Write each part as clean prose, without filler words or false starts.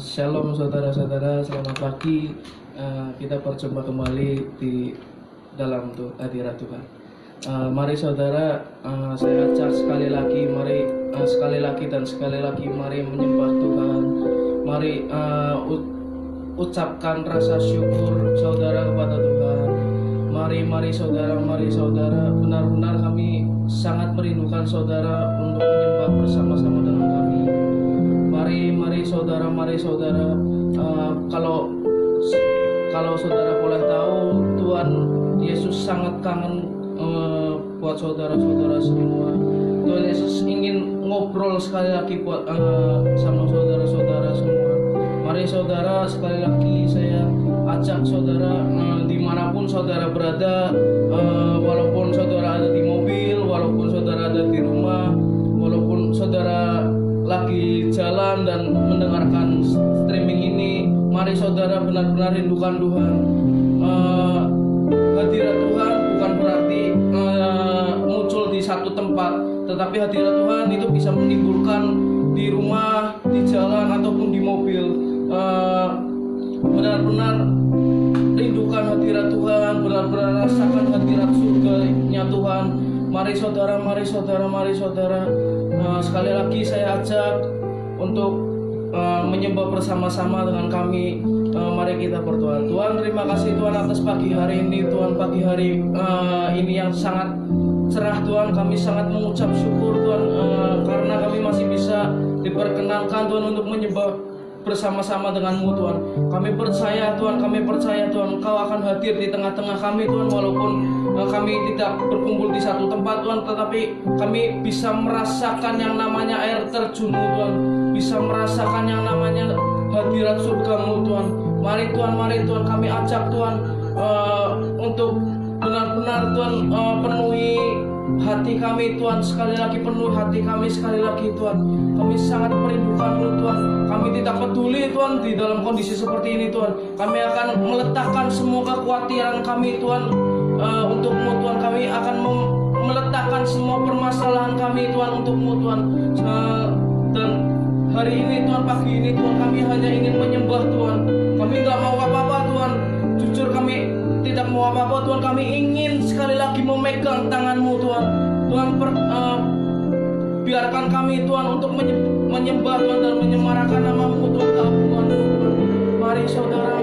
Shalom saudara-saudara, selamat pagi. Kita berjumpa kembali di dalam hadirat Tuhan. Mari saudara, saya ajak sekali lagi, mari menyembah Tuhan. Mari ucapkan rasa syukur saudara kepada Tuhan. Mari saudara, benar-benar kami sangat merindukan saudara untuk menyembah bersama-sama dengan kami. Mari saudara, kalau saudara boleh tahu, Tuhan Yesus sangat kangen buat saudara-saudara semua. Tuhan Yesus ingin ngobrol sekali lagi buat sama saudara-saudara semua. Mari saudara, sekali lagi saya ajak saudara, dimanapun saudara berada, walaupun saudara ada di mobil, walaupun saudara ada di rumah, walaupun saudara lagi jalan dan mendengarkan streaming ini, mari saudara benar-benar rindukan Tuhan. Hadirat Tuhan bukan berarti muncul di satu tempat, tetapi hadirat Tuhan itu bisa menimbulkan di rumah, di jalan, ataupun di mobil. Benar-benar rindukan hadirat Tuhan, benar-benar rasakan hadirat surganya Tuhan. Mari saudara, sekali lagi saya ajak untuk menyembah bersama-sama dengan kami. Mari kita berdoa. Tuhan, terima kasih Tuhan atas pagi hari ini, Tuhan, pagi hari ini yang sangat cerah Tuhan. Kami sangat mengucap syukur Tuhan, karena kami masih bisa diperkenankan Tuhan untuk menyembah bersama-sama dengan-Mu Tuhan. Kami percaya Tuhan, Engkau akan hadir di tengah-tengah kami Tuhan, walaupun kami tidak berkumpul di satu tempat Tuhan, tetapi kami bisa merasakan yang namanya air terjun Tuhan, bisa merasakan yang namanya hadirat surga-Mu Tuhan. Mari Tuhan, kami ajak Tuhan untuk benar-benar Tuhan penuhi hati kami Tuhan, sekali lagi penuhi hati kami sekali lagi Tuhan. Kami sangat merindukan-Mu Tuhan. Kami tidak peduli Tuhan di dalam kondisi seperti ini Tuhan. Kami akan meletakkan semua kekhawatiran kami Tuhan untuk-Mu Tuhan. Kami akan meletakkan semua permasalahan kami Tuhan untuk-Mu Tuhan. Dan hari ini Tuhan, pagi ini Tuhan, kami hanya ingin menyembah Tuhan. Kami gak mau apa-apa Tuhan. Jujur kami tidak mau apa-apa Tuhan. Kami ingin sekali lagi memegang tangan-Mu Tuhan. Tuhan, biarkan kami Tuhan untuk menyembah Tuhan dan menyemarakan nama-Mu Tuhan, keagungan-Mu Tuhan. Mari saudara.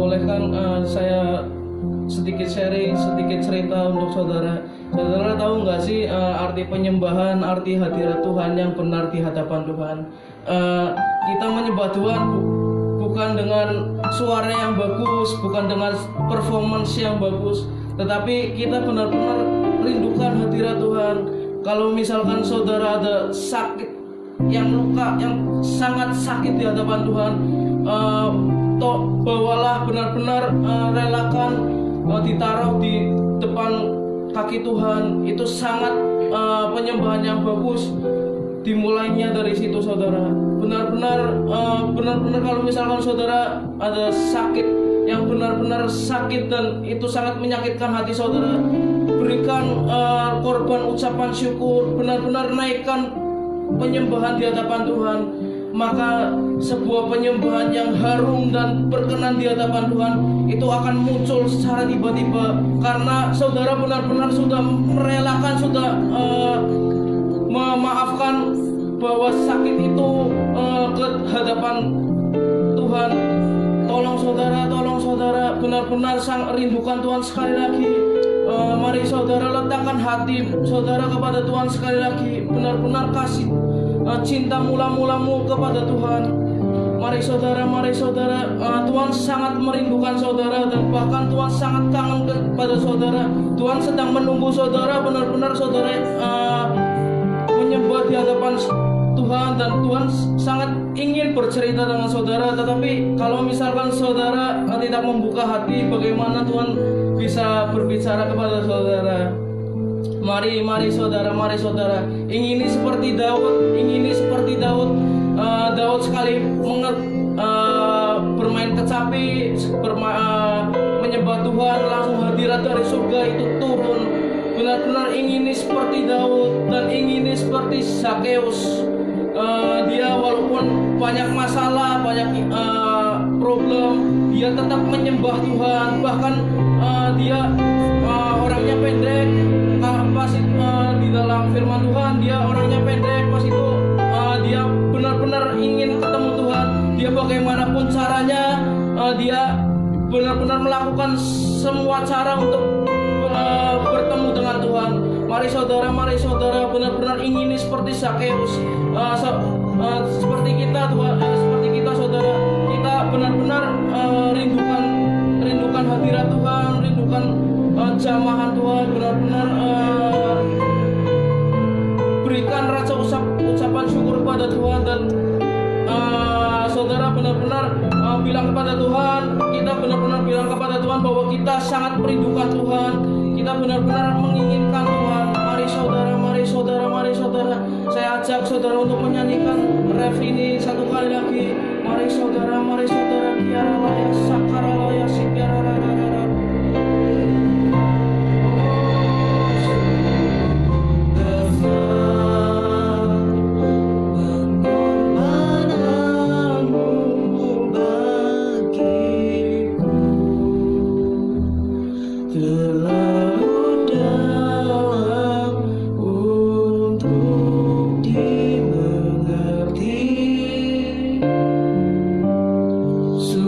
bolehkan saya sedikit sharing, sedikit cerita untuk saudara. Saudara tahu nggak sih arti penyembahan, arti hadirat Tuhan yang benar di hadapan Tuhan? Kita menyembah Tuhan bukan dengan suara yang bagus, bukan dengan performance yang bagus, tetapi kita benar-benar rindukan hadirat Tuhan. Kalau misalkan saudara ada sakit, yang luka, yang sangat sakit di hadapan Tuhan, bawalah benar-benar, relakan ditaruh di depan kaki Tuhan. Itu sangat penyembahan yang bagus. Dimulainya dari situ saudara. Benar-benar kalau misalkan saudara ada sakit yang benar-benar sakit dan itu sangat menyakitkan hati saudara, berikan korban ucapan syukur, benar-benar naikkan penyembahan di hadapan Tuhan. Maka sebuah penyembahan yang harum dan berkenan di hadapan Tuhan itu akan muncul secara tiba-tiba, karena saudara benar-benar sudah merelakan, sudah memaafkan bahwa sakit itu ke hadapan Tuhan. Tolong saudara benar-benar rindukan Tuhan sekali lagi. Mari saudara letakkan hati saudara kepada Tuhan sekali lagi, benar-benar kasih cinta mula-mulamu kepada Tuhan. Mari saudara, Tuhan sangat merindukan saudara, dan bahkan Tuhan sangat kangen kepada saudara. Tuhan sedang menunggu saudara, benar-benar saudara menyembah di hadapan Tuhan, dan Tuhan sangat ingin bercerita dengan saudara. Tetapi kalau misalkan saudara tidak membuka hati, bagaimana Tuhan bisa berbicara kepada saudara? Mari saudara, ingini seperti Daud, Daud sekali bermain kecapi, menyembah Tuhan, langsung hadirat dari surga itu turun. Benar-benar ingini seperti Daud dan ingini seperti Zakeus. Dia walaupun banyak masalah, banyak problem, dia tetap menyembah Tuhan. Bahkan dia orangnya pendek. Pas di dalam firman Tuhan, dia orangnya pendek. Pas itu dia benar-benar ingin ketemu Tuhan. Dia bagaimanapun caranya, dia benar-benar melakukan semua cara untuk bertemu dengan Tuhan. Mari saudara, benar-benar ingin seperti Zakeus. Seperti kita saudara, kita benar-benar rindukan hadirat Tuhan, rindukan jamahan Tuhan, benar-benar berikan rasa ucapan syukur kepada Tuhan. Dan saudara benar-benar bilang kepada Tuhan, kita benar-benar bilang kepada Tuhan bahwa kita sangat merindukan Tuhan, kita benar-benar menginginkan Tuhan. Mari saudara, saya ajak saudara untuk menyanyikan ref ini satu kali lagi. Mari saudara, kiara laya sakara laya sikara rara. So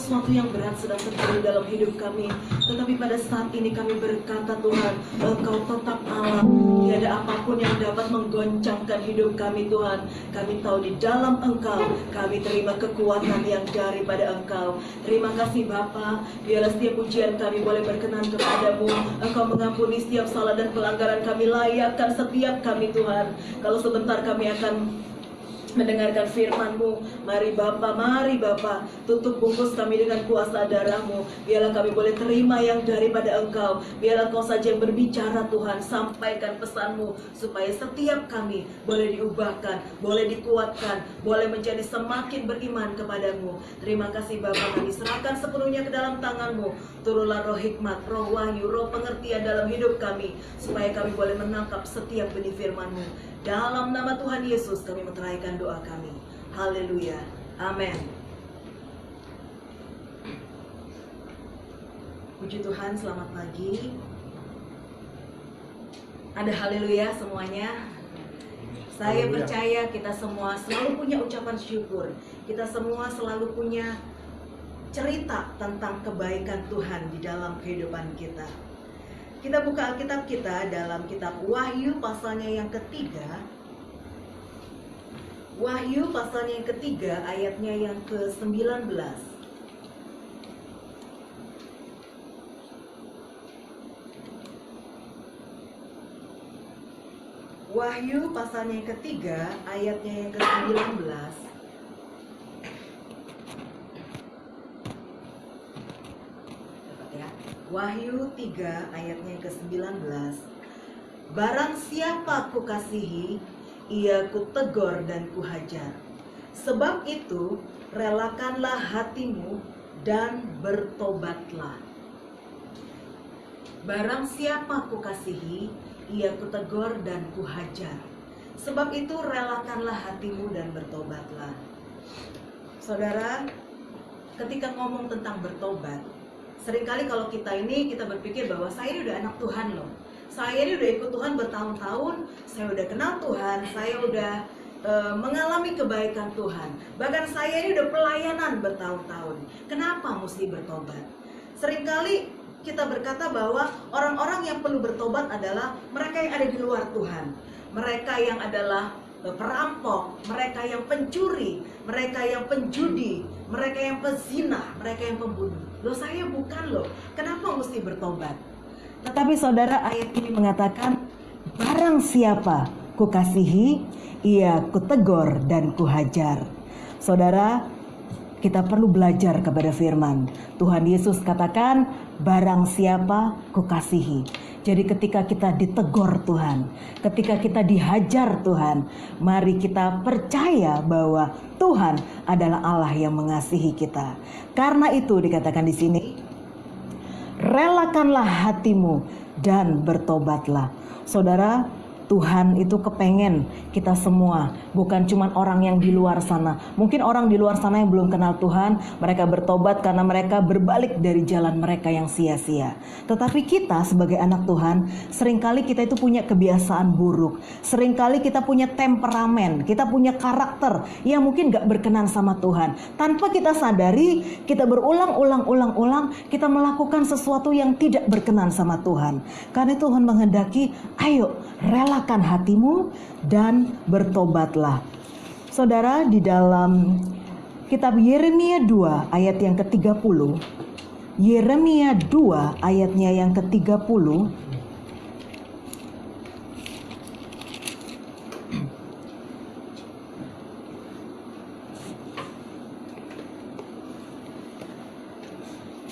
sesuatu yang berat sedang terjadi dalam hidup kami, tetapi pada saat ini kami berkata Tuhan, Engkau tetap Allah. Tiada apapun yang dapat menggoncangkan hidup kami Tuhan. Kami tahu di dalam Engkau kami terima kekuatan yang daripada Engkau. Terima kasih Bapa. Biarlah setiap pujian kami boleh berkenan kepadamu. Engkau mengampuni setiap salah dan pelanggaran kami, layakkan setiap kami Tuhan. Kalau sebentar kami akan mendengarkan firman-Mu. Mari Bapa, tutup bungkus kami dengan kuasa darah-Mu. Biarlah kami boleh terima yang daripada Engkau. Biarlah Engkau saja yang berbicara Tuhan. Sampaikan pesan-Mu supaya setiap kami boleh diubahkan, boleh dikuatkan, boleh menjadi semakin beriman kepadamu. Terima kasih Bapa, kami serahkan sepenuhnya ke dalam tangan-Mu. Turunlah roh hikmat, roh wahyu, roh pengertian dalam hidup kami, supaya kami boleh menangkap setiap benih firman-Mu. Dalam nama Tuhan Yesus kami menyerahkan doa kami. Haleluya. Amin. Puji Tuhan, selamat pagi. Ada haleluya semuanya. Saya percaya kita semua selalu punya ucapan syukur. Kita semua selalu punya cerita tentang kebaikan Tuhan di dalam kehidupan kita. Kita buka Alkitab kita dalam kitab Wahyu pasalnya yang ketiga. Wahyu pasalnya yang ketiga ayatnya yang ke-19. Wahyu pasalnya yang ketiga ayatnya yang ke-19. Wahyu 3 ayatnya ke-19. Barang siapa kukasihi, ia kutegur dan kuhajar. Sebab itu relakanlah hatimu dan bertobatlah. Barang siapa kukasihi, ia kutegur dan kuhajar. Sebab itu relakanlah hatimu dan bertobatlah. Saudara, ketika ngomong tentang bertobat, seringkali kalau kita berpikir bahwa saya ini udah anak Tuhan loh. Saya ini udah ikut Tuhan bertahun-tahun, saya udah kenal Tuhan, saya udah mengalami kebaikan Tuhan. Bahkan saya ini udah pelayanan bertahun-tahun. Kenapa mesti bertobat? Seringkali kita berkata bahwa orang-orang yang perlu bertobat adalah mereka yang ada di luar Tuhan. Mereka yang adalah perampok, mereka yang pencuri, mereka yang penjudi, mereka yang pezina, mereka yang pembunuh. Loh, saya bukan loh. Kenapa mesti bertobat? Tetapi saudara, ayat ini mengatakan, barang siapa kukasihi, ia kutegur dan kuhajar. Saudara, kita perlu belajar kepada firman. Tuhan Yesus katakan, barang siapa kukasihi. Jadi ketika kita ditegur Tuhan, ketika kita dihajar Tuhan, mari kita percaya bahwa Tuhan adalah Allah yang mengasihi kita. Karena itu dikatakan di sini, relakanlah hatimu dan bertobatlah. Saudara, Tuhan itu kepengen kita semua, bukan cuma orang yang di luar sana. Mungkin orang di luar sana yang belum kenal Tuhan, mereka bertobat karena mereka berbalik dari jalan mereka yang sia-sia. Tetapi kita sebagai anak Tuhan, seringkali kita itu punya kebiasaan buruk. Seringkali kita punya temperamen, kita punya karakter yang mungkin gak berkenan sama Tuhan. Tanpa kita sadari, kita berulang-ulang, kita melakukan sesuatu yang tidak berkenan sama Tuhan. Karena Tuhan menghendaki, ayo relakan hatimu dan bertobatlah. Saudara, di dalam kitab Yeremia 2 ayat yang ke-30, Yeremia 2 ayatnya yang ke-30,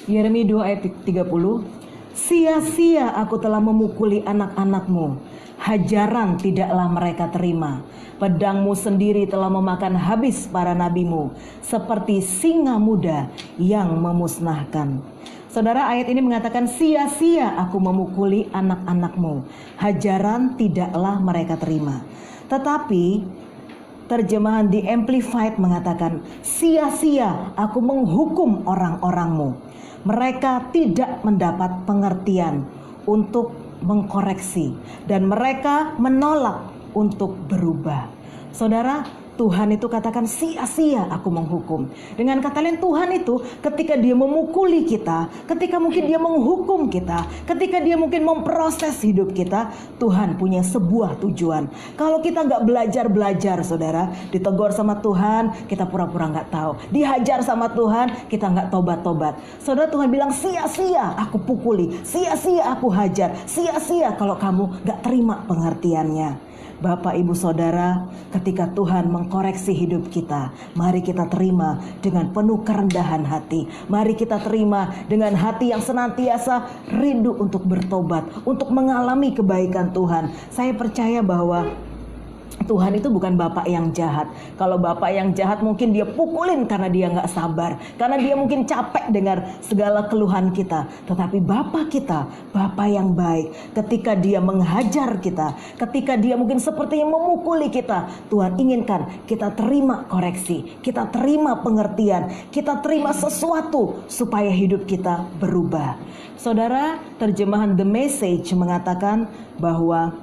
Yeremia 2 ayat 30, sia-sia aku telah memukuli anak-anakmu, hajaran tidaklah mereka terima. Pedangmu sendiri telah memakan habis para nabimu, seperti singa muda yang memusnahkan. Saudara, ayat ini mengatakan sia-sia aku memukuli anak-anakmu, hajaran tidaklah mereka terima. Tetapi terjemahan di Amplified mengatakan sia-sia aku menghukum orang-orangmu. Mereka tidak mendapat pengertian untuk mengkoreksi dan mereka menolak untuk berubah. Saudara, Tuhan itu katakan sia-sia aku menghukum. Dengan kata lain, Tuhan itu ketika dia memukuli kita, ketika mungkin dia menghukum kita, ketika dia mungkin memproses hidup kita, Tuhan punya sebuah tujuan. Kalau kita nggak belajar, saudara, ditegur sama Tuhan, kita pura-pura nggak tahu. Dihajar sama Tuhan, kita nggak tobat-tobat. Saudara, Tuhan bilang sia-sia aku pukuli, sia-sia aku hajar, sia-sia kalau kamu nggak terima pengertiannya. Bapak, Ibu, Saudara, ketika Tuhan mengkoreksi hidup kita, mari kita terima dengan penuh kerendahan hati. Mari kita terima dengan hati yang senantiasa rindu untuk bertobat, untuk mengalami kebaikan Tuhan. Saya percaya bahwa Tuhan itu bukan Bapak yang jahat. Kalau Bapak yang jahat mungkin dia pukulin karena dia gak sabar, karena dia mungkin capek dengar segala keluhan kita. Tetapi Bapak kita, Bapak yang baik, ketika dia menghajar kita, ketika dia mungkin sepertinya memukuli kita, Tuhan inginkan kita terima koreksi, kita terima pengertian, kita terima sesuatu supaya hidup kita berubah. Saudara, terjemahan The Message mengatakan bahwa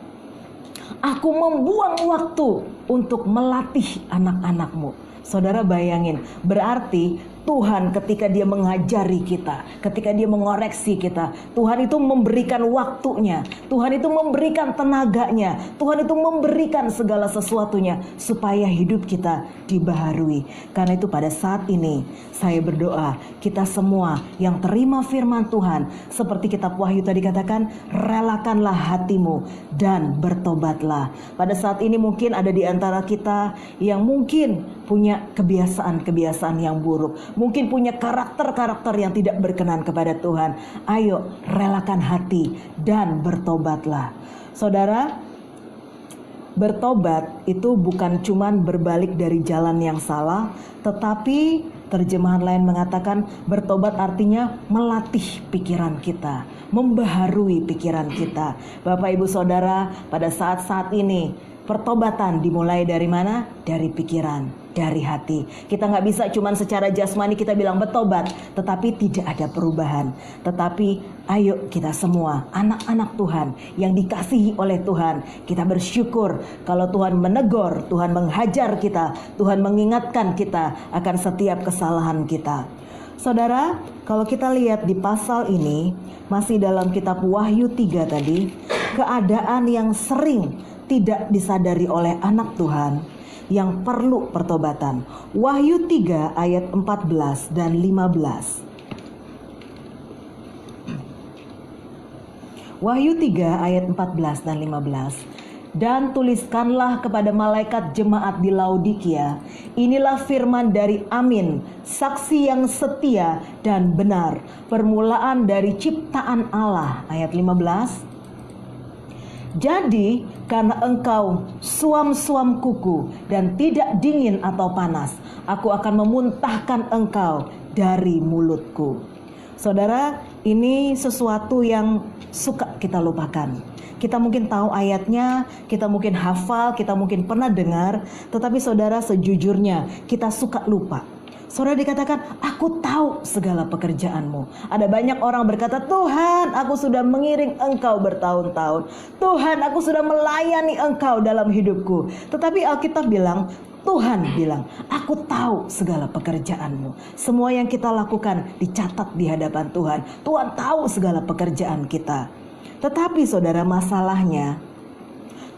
aku membuang waktu untuk melatih anak-anakmu. Saudara bayangin, berarti Tuhan ketika dia mengajari kita, ketika dia mengoreksi kita, Tuhan itu memberikan waktunya, Tuhan itu memberikan tenaganya, Tuhan itu memberikan segala sesuatunya supaya hidup kita dibaharui. Karena itu pada saat ini saya berdoa, kita semua yang terima firman Tuhan, seperti kitab Wahyu tadi katakan, relakanlah hatimu dan bertobatlah. Pada saat ini mungkin ada di antara kita yang mungkin punya kebiasaan-kebiasaan yang buruk, mungkin punya karakter-karakter yang tidak berkenan kepada Tuhan. Ayo relakan hati dan bertobatlah. Saudara, bertobat itu bukan cuman berbalik dari jalan yang salah, tetapi terjemahan lain mengatakan bertobat artinya melatih pikiran kita, membaharui pikiran kita. Bapak, Ibu, Saudara, pada saat-saat ini pertobatan dimulai dari mana? Dari pikiran, dari hati. Kita nggak bisa cuman secara jasmani kita bilang bertobat, tetapi tidak ada perubahan. Tetapi ayo kita semua, anak-anak Tuhan yang dikasihi oleh Tuhan, kita bersyukur kalau Tuhan menegur, Tuhan menghajar kita, Tuhan mengingatkan kita akan setiap kesalahan kita. Saudara, kalau kita lihat di pasal ini, masih dalam kitab Wahyu 3 tadi, keadaan yang sering tidak disadari oleh anak Tuhan yang perlu pertobatan. Wahyu 3 ayat 14 dan 15. Wahyu 3 ayat 14 dan 15. Dan tuliskanlah kepada malaikat jemaat di Laodikia, inilah firman dari Amin, saksi yang setia dan benar, permulaan dari ciptaan Allah. Ayat 15. Jadi karena engkau suam-suam kuku dan tidak dingin atau panas, aku akan memuntahkan engkau dari mulutku. Saudara, ini sesuatu yang suka kita lupakan. Kita mungkin tahu ayatnya, kita mungkin hafal, kita mungkin pernah dengar, tetapi saudara, sejujurnya kita suka lupa. Saudara, dikatakan, aku tahu segala pekerjaanmu. Ada banyak orang berkata, Tuhan, aku sudah mengiring engkau bertahun-tahun. Tuhan, aku sudah melayani engkau dalam hidupku. Tetapi Alkitab bilang, Tuhan bilang, aku tahu segala pekerjaanmu. Semua yang kita lakukan dicatat di hadapan Tuhan. Tuhan tahu segala pekerjaan kita. Tetapi saudara, masalahnya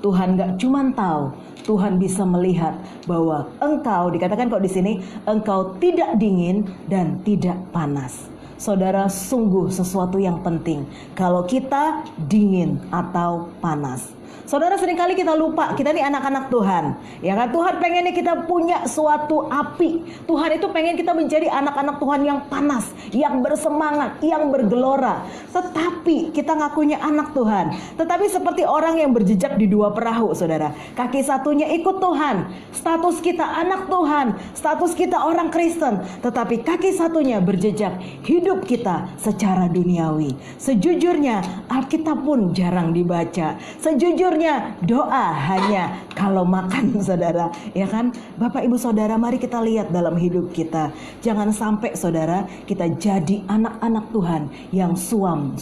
Tuhan gak cuma tahu, Tuhan bisa melihat bahwa engkau, dikatakan kok di sini, engkau tidak dingin dan tidak panas. Saudara, sungguh sesuatu yang penting kalau kita dingin atau panas. Saudara, seringkali kita lupa, kita ini anak-anak Tuhan. Ya kan, Tuhan pengennya kita punya suatu api. Tuhan itu pengen kita menjadi anak-anak Tuhan yang panas, yang bersemangat, yang bergelora. Tetapi kita ngakunya anak Tuhan. Tetapi seperti orang yang berjejak di dua perahu, saudara. Kaki satunya ikut Tuhan, status kita anak Tuhan, status kita orang Kristen. Tetapi kaki satunya berjejak hidup kita secara duniawi. Sejujurnya Alkitab pun jarang dibaca. Sejujurnya sejujurnya doa hanya kalau makan, saudara. Ya kan? Bapak Ibu Saudara, mari kita lihat dalam hidup kita. Jangan sampai saudara kita jadi anak-anak Tuhan yang suam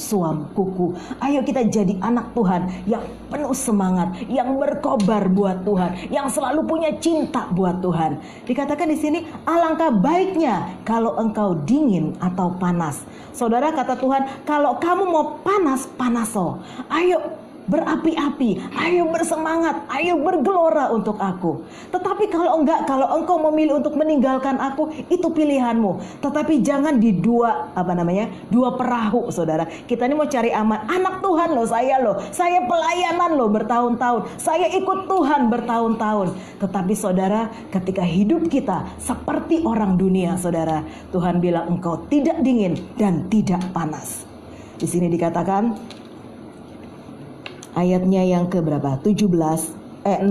kuku. Ayo kita jadi anak Tuhan yang penuh semangat, yang berkobar buat Tuhan, yang selalu punya cinta buat Tuhan. Dikatakan di sini, alangkah baiknya kalau engkau dingin atau panas. Saudara, kata Tuhan, kalau kamu mau panas, panaso. Ayo berapi-api, ayo bersemangat, ayo bergelora untuk aku. Tetapi kalau enggak, kalau engkau memilih untuk meninggalkan aku, itu pilihanmu. Tetapi jangan di dua perahu, saudara. Kita ini mau cari aman. Anak Tuhan loh, saya pelayanan loh bertahun-tahun, saya ikut Tuhan bertahun-tahun. Tetapi saudara, ketika hidup kita seperti orang dunia, saudara, Tuhan bilang engkau tidak dingin dan tidak panas. Di sini dikatakan ayatnya yang ke berapa? 16.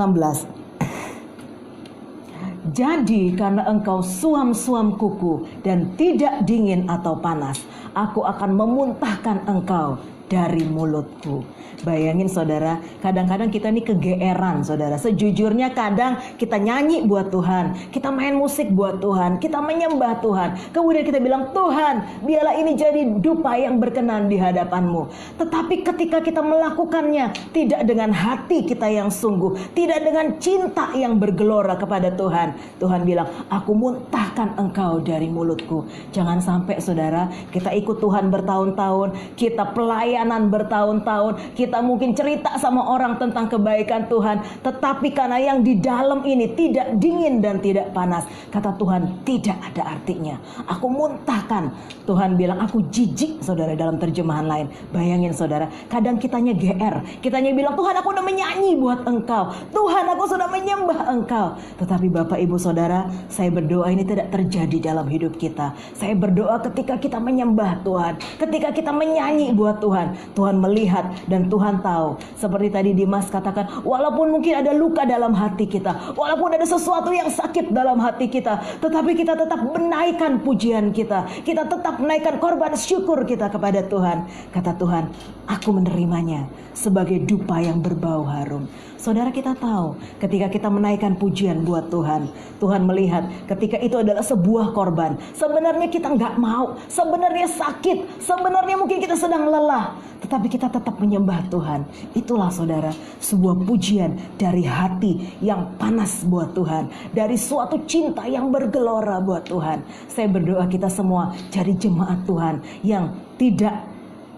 Jadi karena engkau suam kuku dan tidak dingin atau panas, aku akan memuntahkan engkau dari mulutku. Bayangin saudara, kadang-kadang kita ini kegeeran saudara. Sejujurnya kadang kita nyanyi buat Tuhan, kita main musik buat Tuhan, kita menyembah Tuhan. Kemudian kita bilang, Tuhan biarlah ini jadi dupa yang berkenan di hadapan-Mu. Tetapi ketika kita melakukannya tidak dengan hati kita yang sungguh, tidak dengan cinta yang bergelora kepada Tuhan, Tuhan bilang, aku muntahkan engkau dari mulutku. Jangan sampai saudara, kita ikut Tuhan bertahun-tahun, kita pelayanan bertahun-tahun, kita mungkin cerita sama orang tentang kebaikan Tuhan, tetapi karena yang di dalam ini tidak dingin dan tidak panas, kata Tuhan, tidak ada artinya. Aku muntahkan. Tuhan bilang, aku jijik, saudara, dalam terjemahan lain. Bayangin saudara, kadang kitanya GR, kitanya bilang, Tuhan aku udah menyanyi buat engkau, Tuhan aku sudah menyembah engkau. Tetapi Bapak Ibu Saudara, saya berdoa ini tidak terjadi dalam hidup kita. Saya berdoa ketika kita menyembah Tuhan, ketika kita menyanyi buat Tuhan, Tuhan melihat dan Tuhan tahu. Seperti tadi Dimas katakan, walaupun mungkin ada luka dalam hati kita, walaupun ada sesuatu yang sakit dalam hati kita, tetapi kita tetap menaikkan pujian kita, kita tetap menaikkan korban syukur kita kepada Tuhan. Kata Tuhan, aku menerimanya sebagai dupa yang berbau harum. Saudara, kita tahu ketika kita menaikkan pujian buat Tuhan, Tuhan melihat ketika itu adalah sebuah korban. Sebenarnya kita nggak mau, sebenarnya sakit, sebenarnya mungkin kita sedang lelah, tetapi kita tetap menyembah Tuhan. Itulah saudara, sebuah pujian dari hati yang panas buat Tuhan, dari suatu cinta yang bergelora buat Tuhan. Saya berdoa kita semua jadi jemaat Tuhan yang tidak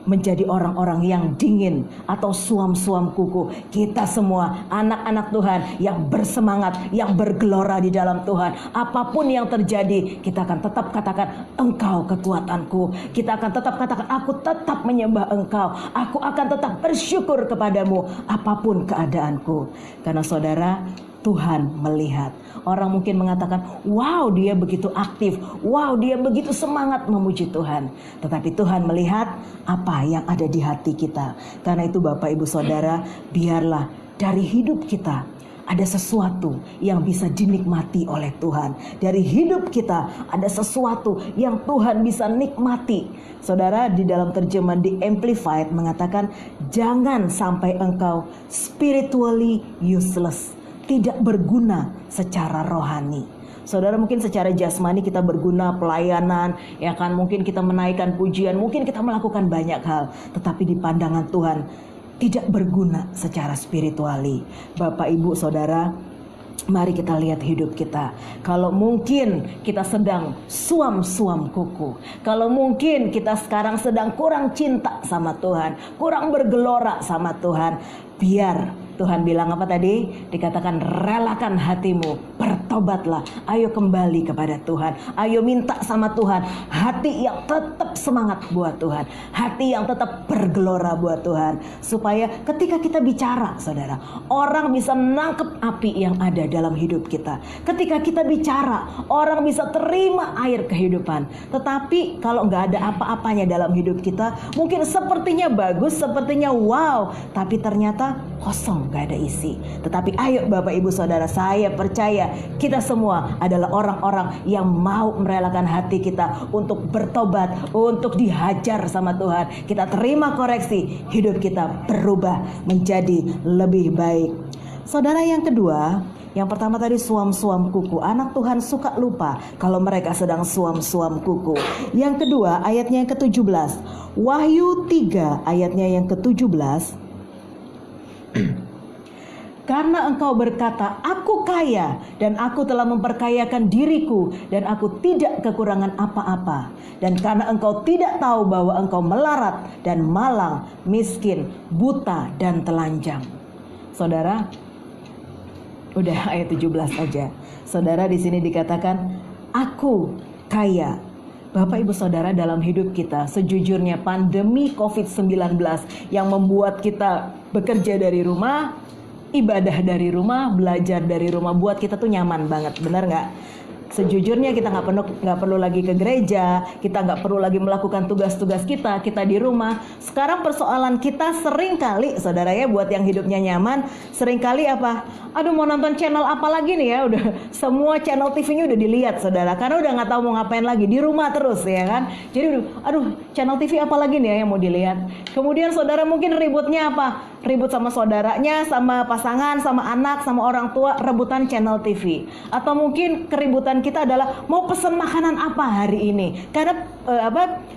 menjadi orang-orang yang dingin atau suam kuku. Kita semua anak-anak Tuhan yang bersemangat, yang bergelora di dalam Tuhan. Apapun yang terjadi, kita akan tetap katakan, Engkau kekuatanku. Kita akan tetap katakan, aku tetap menyembah Engkau. Aku akan tetap bersyukur kepadamu apapun keadaanku. Karena saudara, Tuhan melihat. Orang mungkin mengatakan, wow dia begitu aktif, wow dia begitu semangat memuji Tuhan. Tetapi Tuhan melihat apa yang ada di hati kita. Karena itu Bapak Ibu Saudara, biarlah dari hidup kita ada sesuatu yang bisa dinikmati oleh Tuhan. Dari hidup kita ada sesuatu yang Tuhan bisa nikmati. Saudara, di dalam terjemahan di Amplified mengatakan, jangan sampai engkau spiritually useless, tidak berguna secara rohani. Saudara, mungkin secara jasmani kita berguna, pelayanan, ya kan, mungkin kita menaikkan pujian, mungkin kita melakukan banyak hal, tetapi di pandangan Tuhan tidak berguna secara spirituali. Bapak Ibu Saudara, mari kita lihat hidup kita. Kalau mungkin kita sedang suam kuku, kalau mungkin kita sekarang sedang kurang cinta sama Tuhan, kurang bergelora sama Tuhan, biar Tuhan bilang apa tadi? Dikatakan relakan hatimu, bertobatlah, ayo kembali kepada Tuhan, ayo minta sama Tuhan hati yang tetap semangat buat Tuhan, hati yang tetap bergelora buat Tuhan, supaya ketika kita bicara, saudara, orang bisa menangkap api yang ada dalam hidup kita. Ketika kita bicara, orang bisa terima air kehidupan. Tetapi kalau nggak ada apa-apanya dalam hidup kita, mungkin sepertinya bagus, sepertinya wow, tapi ternyata kosong kosong, gak ada isi. Tetapi ayo Bapak Ibu Saudara, saya percaya kita semua adalah orang-orang yang mau merelakan hati kita untuk bertobat, untuk dihajar sama Tuhan. Kita terima koreksi, hidup kita berubah menjadi lebih baik. Saudara, yang kedua, yang pertama tadi suam-suam kuku. Anak Tuhan suka lupa kalau mereka sedang suam-suam kuku. Yang kedua, ayatnya yang ke-17. Wahyu 3 ayatnya yang ke-17. Karena engkau berkata, aku kaya dan aku telah memperkayakan diriku dan aku tidak kekurangan apa-apa. Dan karena engkau tidak tahu bahwa engkau melarat dan malang, miskin, buta dan telanjang. Saudara, udah ayat 17 aja. Saudara, di sini dikatakan aku kaya. Bapak Ibu Saudara, dalam hidup kita sejujurnya pandemi COVID-19 yang membuat kita bekerja dari rumah, ibadah dari rumah, belajar dari rumah, buat kita tuh nyaman banget, benar nggak? Sejujurnya kita nggak perlu lagi ke gereja, kita nggak perlu lagi melakukan tugas-tugas kita di rumah. Sekarang persoalan kita sering kali, saudara ya, buat yang hidupnya nyaman, sering kali apa? Aduh, mau nonton channel apa lagi nih ya? Udah semua channel TV-nya udah dilihat, saudara, karena udah nggak tahu mau ngapain lagi, di rumah terus ya kan? Jadi aduh, channel TV apa lagi nih ya yang mau dilihat? Kemudian saudara mungkin ributnya apa? Ribut sama saudaranya, sama pasangan, sama anak, sama orang tua, rebutan channel TV. Atau mungkin keributan kita adalah mau pesan makanan apa hari ini. Karena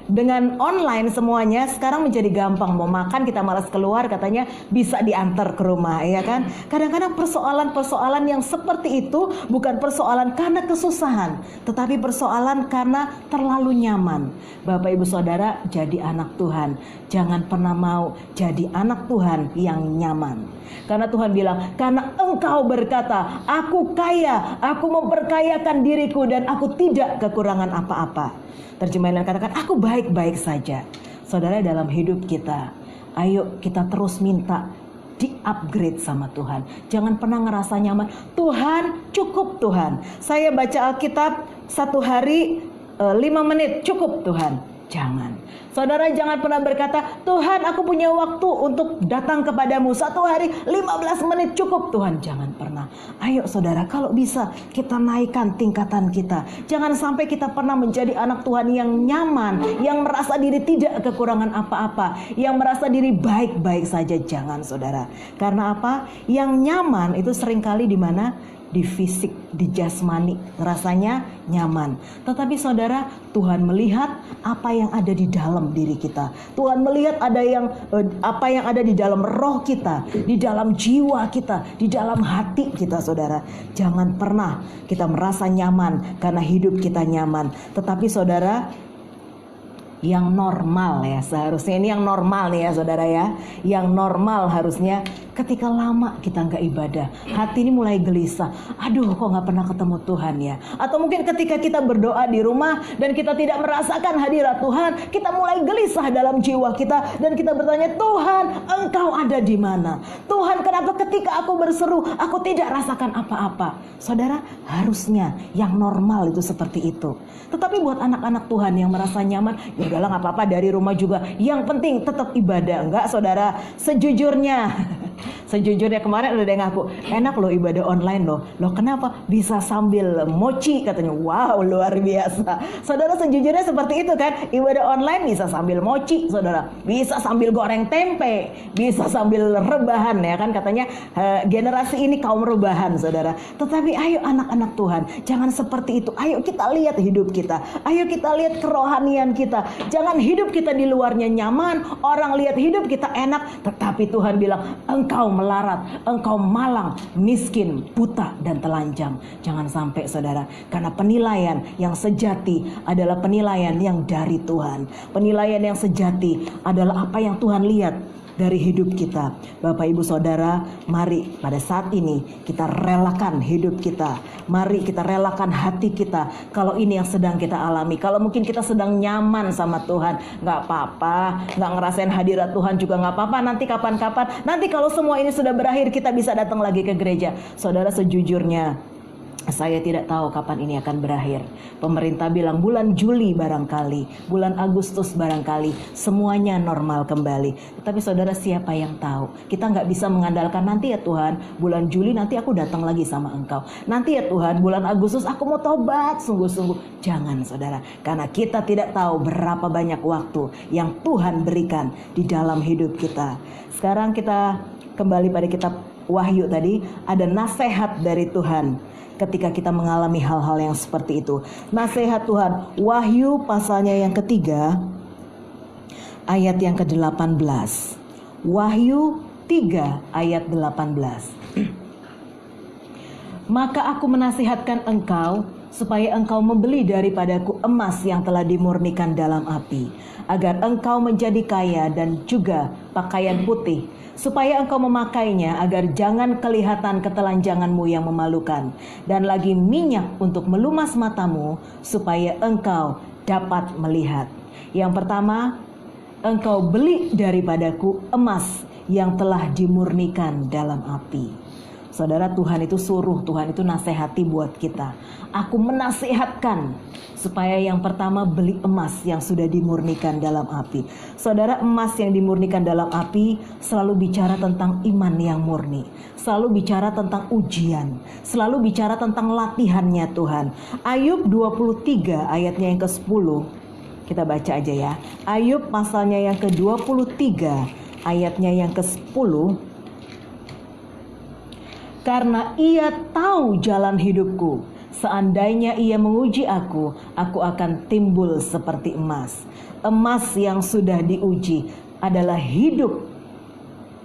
dengan online semuanya sekarang menjadi gampang. Mau makan kita malas keluar, katanya bisa diantar ke rumah, ya kan? Kadang-kadang persoalan-persoalan yang seperti itu bukan persoalan karena kesusahan, tetapi persoalan karena terlalu nyaman. Bapak Ibu Saudara, jadi anak Tuhan, jangan pernah mau jadi anak Tuhan yang nyaman. Karena Tuhan bilang, karena engkau berkata, aku kaya, aku memperkayakan diriku dan aku tidak kekurangan apa-apa. Terjemahan lain katakan, aku baik-baik saja. Saudara, dalam hidup kita, ayo kita terus minta di-upgrade sama Tuhan. Jangan pernah ngerasa nyaman. Tuhan, cukup Tuhan. Saya baca Alkitab 1 hari 5 menit, cukup Tuhan. Jangan. Saudara jangan pernah berkata, Tuhan aku punya waktu untuk datang kepadamu 1 hari 15 menit cukup Tuhan. Jangan pernah. Ayo saudara, kalau bisa kita naikkan tingkatan kita. Jangan sampai kita pernah menjadi anak Tuhan yang nyaman, yang merasa diri tidak kekurangan apa-apa, yang merasa diri baik-baik saja. Jangan saudara. Karena apa? Yang nyaman itu seringkali di mana? Di fisik, di jasmani, rasanya nyaman. Tetapi saudara, Tuhan melihat apa yang ada di dalam diri kita. Tuhan melihat apa yang ada di dalam roh kita, di dalam jiwa kita, di dalam hati kita, saudara. Jangan pernah kita merasa nyaman karena hidup kita nyaman. Tetapi saudara, yang normal ya, seharusnya ini yang normal nih ya saudara ya. Yang normal harusnya ketika lama kita nggak ibadah, hati ini mulai gelisah. Aduh, kok nggak pernah ketemu Tuhan ya. Atau mungkin ketika kita berdoa di rumah dan kita tidak merasakan hadirat Tuhan, kita mulai gelisah dalam jiwa kita dan kita bertanya, Tuhan, Engkau ada di mana? Tuhan, kenapa ketika aku berseru, aku tidak rasakan apa-apa? Saudara, harusnya yang normal itu seperti itu. Tetapi buat anak-anak Tuhan yang merasa nyaman, ya udahlah nggak apa-apa dari rumah juga. Yang penting tetap ibadah. Enggak saudara, sejujurnya kemarin ada yang ngaku, enak loh ibadah online loh. Loh kenapa? Bisa sambil mochi katanya. Wow, luar biasa. Saudara, sejujurnya seperti itu kan. Ibadah online bisa sambil mochi saudara. Bisa sambil goreng tempe. Bisa sambil rebahan ya kan. Katanya generasi ini kaum rebahan saudara. Tetapi ayo anak-anak Tuhan, jangan seperti itu. Ayo kita lihat hidup kita. Ayo kita lihat kerohanian kita. Jangan hidup kita di luarnya nyaman, orang lihat hidup kita enak, tetapi Tuhan bilang, engkau melarat, engkau malang, miskin, buta, dan telanjang. Jangan sampai saudara, karena penilaian yang sejati adalah penilaian yang dari Tuhan. Penilaian yang sejati adalah apa yang Tuhan lihat dari hidup kita. Bapak Ibu Saudara, mari pada saat ini kita relakan hidup kita. Mari kita relakan hati kita. Kalau ini yang sedang kita alami, kalau mungkin kita sedang nyaman sama Tuhan, nggak apa-apa, nggak ngerasain hadirat Tuhan juga nggak apa-apa. Nanti kapan-kapan, nanti kalau semua ini sudah berakhir, kita bisa datang lagi ke gereja. Saudara, sejujurnya Saya tidak tahu kapan ini akan berakhir. Pemerintah bilang bulan Juli barangkali, bulan Agustus barangkali, semuanya normal kembali. Tetapi saudara, siapa yang tahu? Kita nggak bisa mengandalkan nanti ya Tuhan, bulan Juli nanti aku datang lagi sama Engkau. Nanti ya Tuhan, bulan Agustus aku mau tobat sungguh-sungguh. Jangan saudara, karena kita tidak tahu berapa banyak waktu yang Tuhan berikan di dalam hidup kita. Sekarang kita kembali pada kitab Wahyu tadi, ada nasihat dari Tuhan. Ketika kita mengalami hal-hal yang seperti itu, nasihat Tuhan, Wahyu pasalnya yang ketiga, ayat yang ke-18. Wahyu 3 ayat 18. Maka aku menasihatkan engkau, supaya engkau membeli daripadaku emas yang telah dimurnikan dalam api, agar engkau menjadi kaya, dan juga pakaian putih, supaya engkau memakainya, agar jangan kelihatan ketelanjanganmu yang memalukan, dan lagi minyak untuk melumas matamu, supaya engkau dapat melihat. Yang pertama, engkau beli daripadaku emas yang telah dimurnikan dalam api. Saudara, Tuhan itu suruh, Tuhan itu nasihati buat kita. Aku menasihatkan supaya yang pertama beli emas yang sudah dimurnikan dalam api. Saudara, emas yang dimurnikan dalam api selalu bicara tentang iman yang murni. Selalu bicara tentang ujian. Selalu bicara tentang latihannya Tuhan. Ayub 23 ayatnya yang ke-10. Kita baca aja ya. Ayub pasalnya yang ke-23 ayatnya yang ke-10. Karena ia tahu jalan hidupku, seandainya ia menguji aku akan timbul seperti emas. Emas yang sudah diuji adalah hidup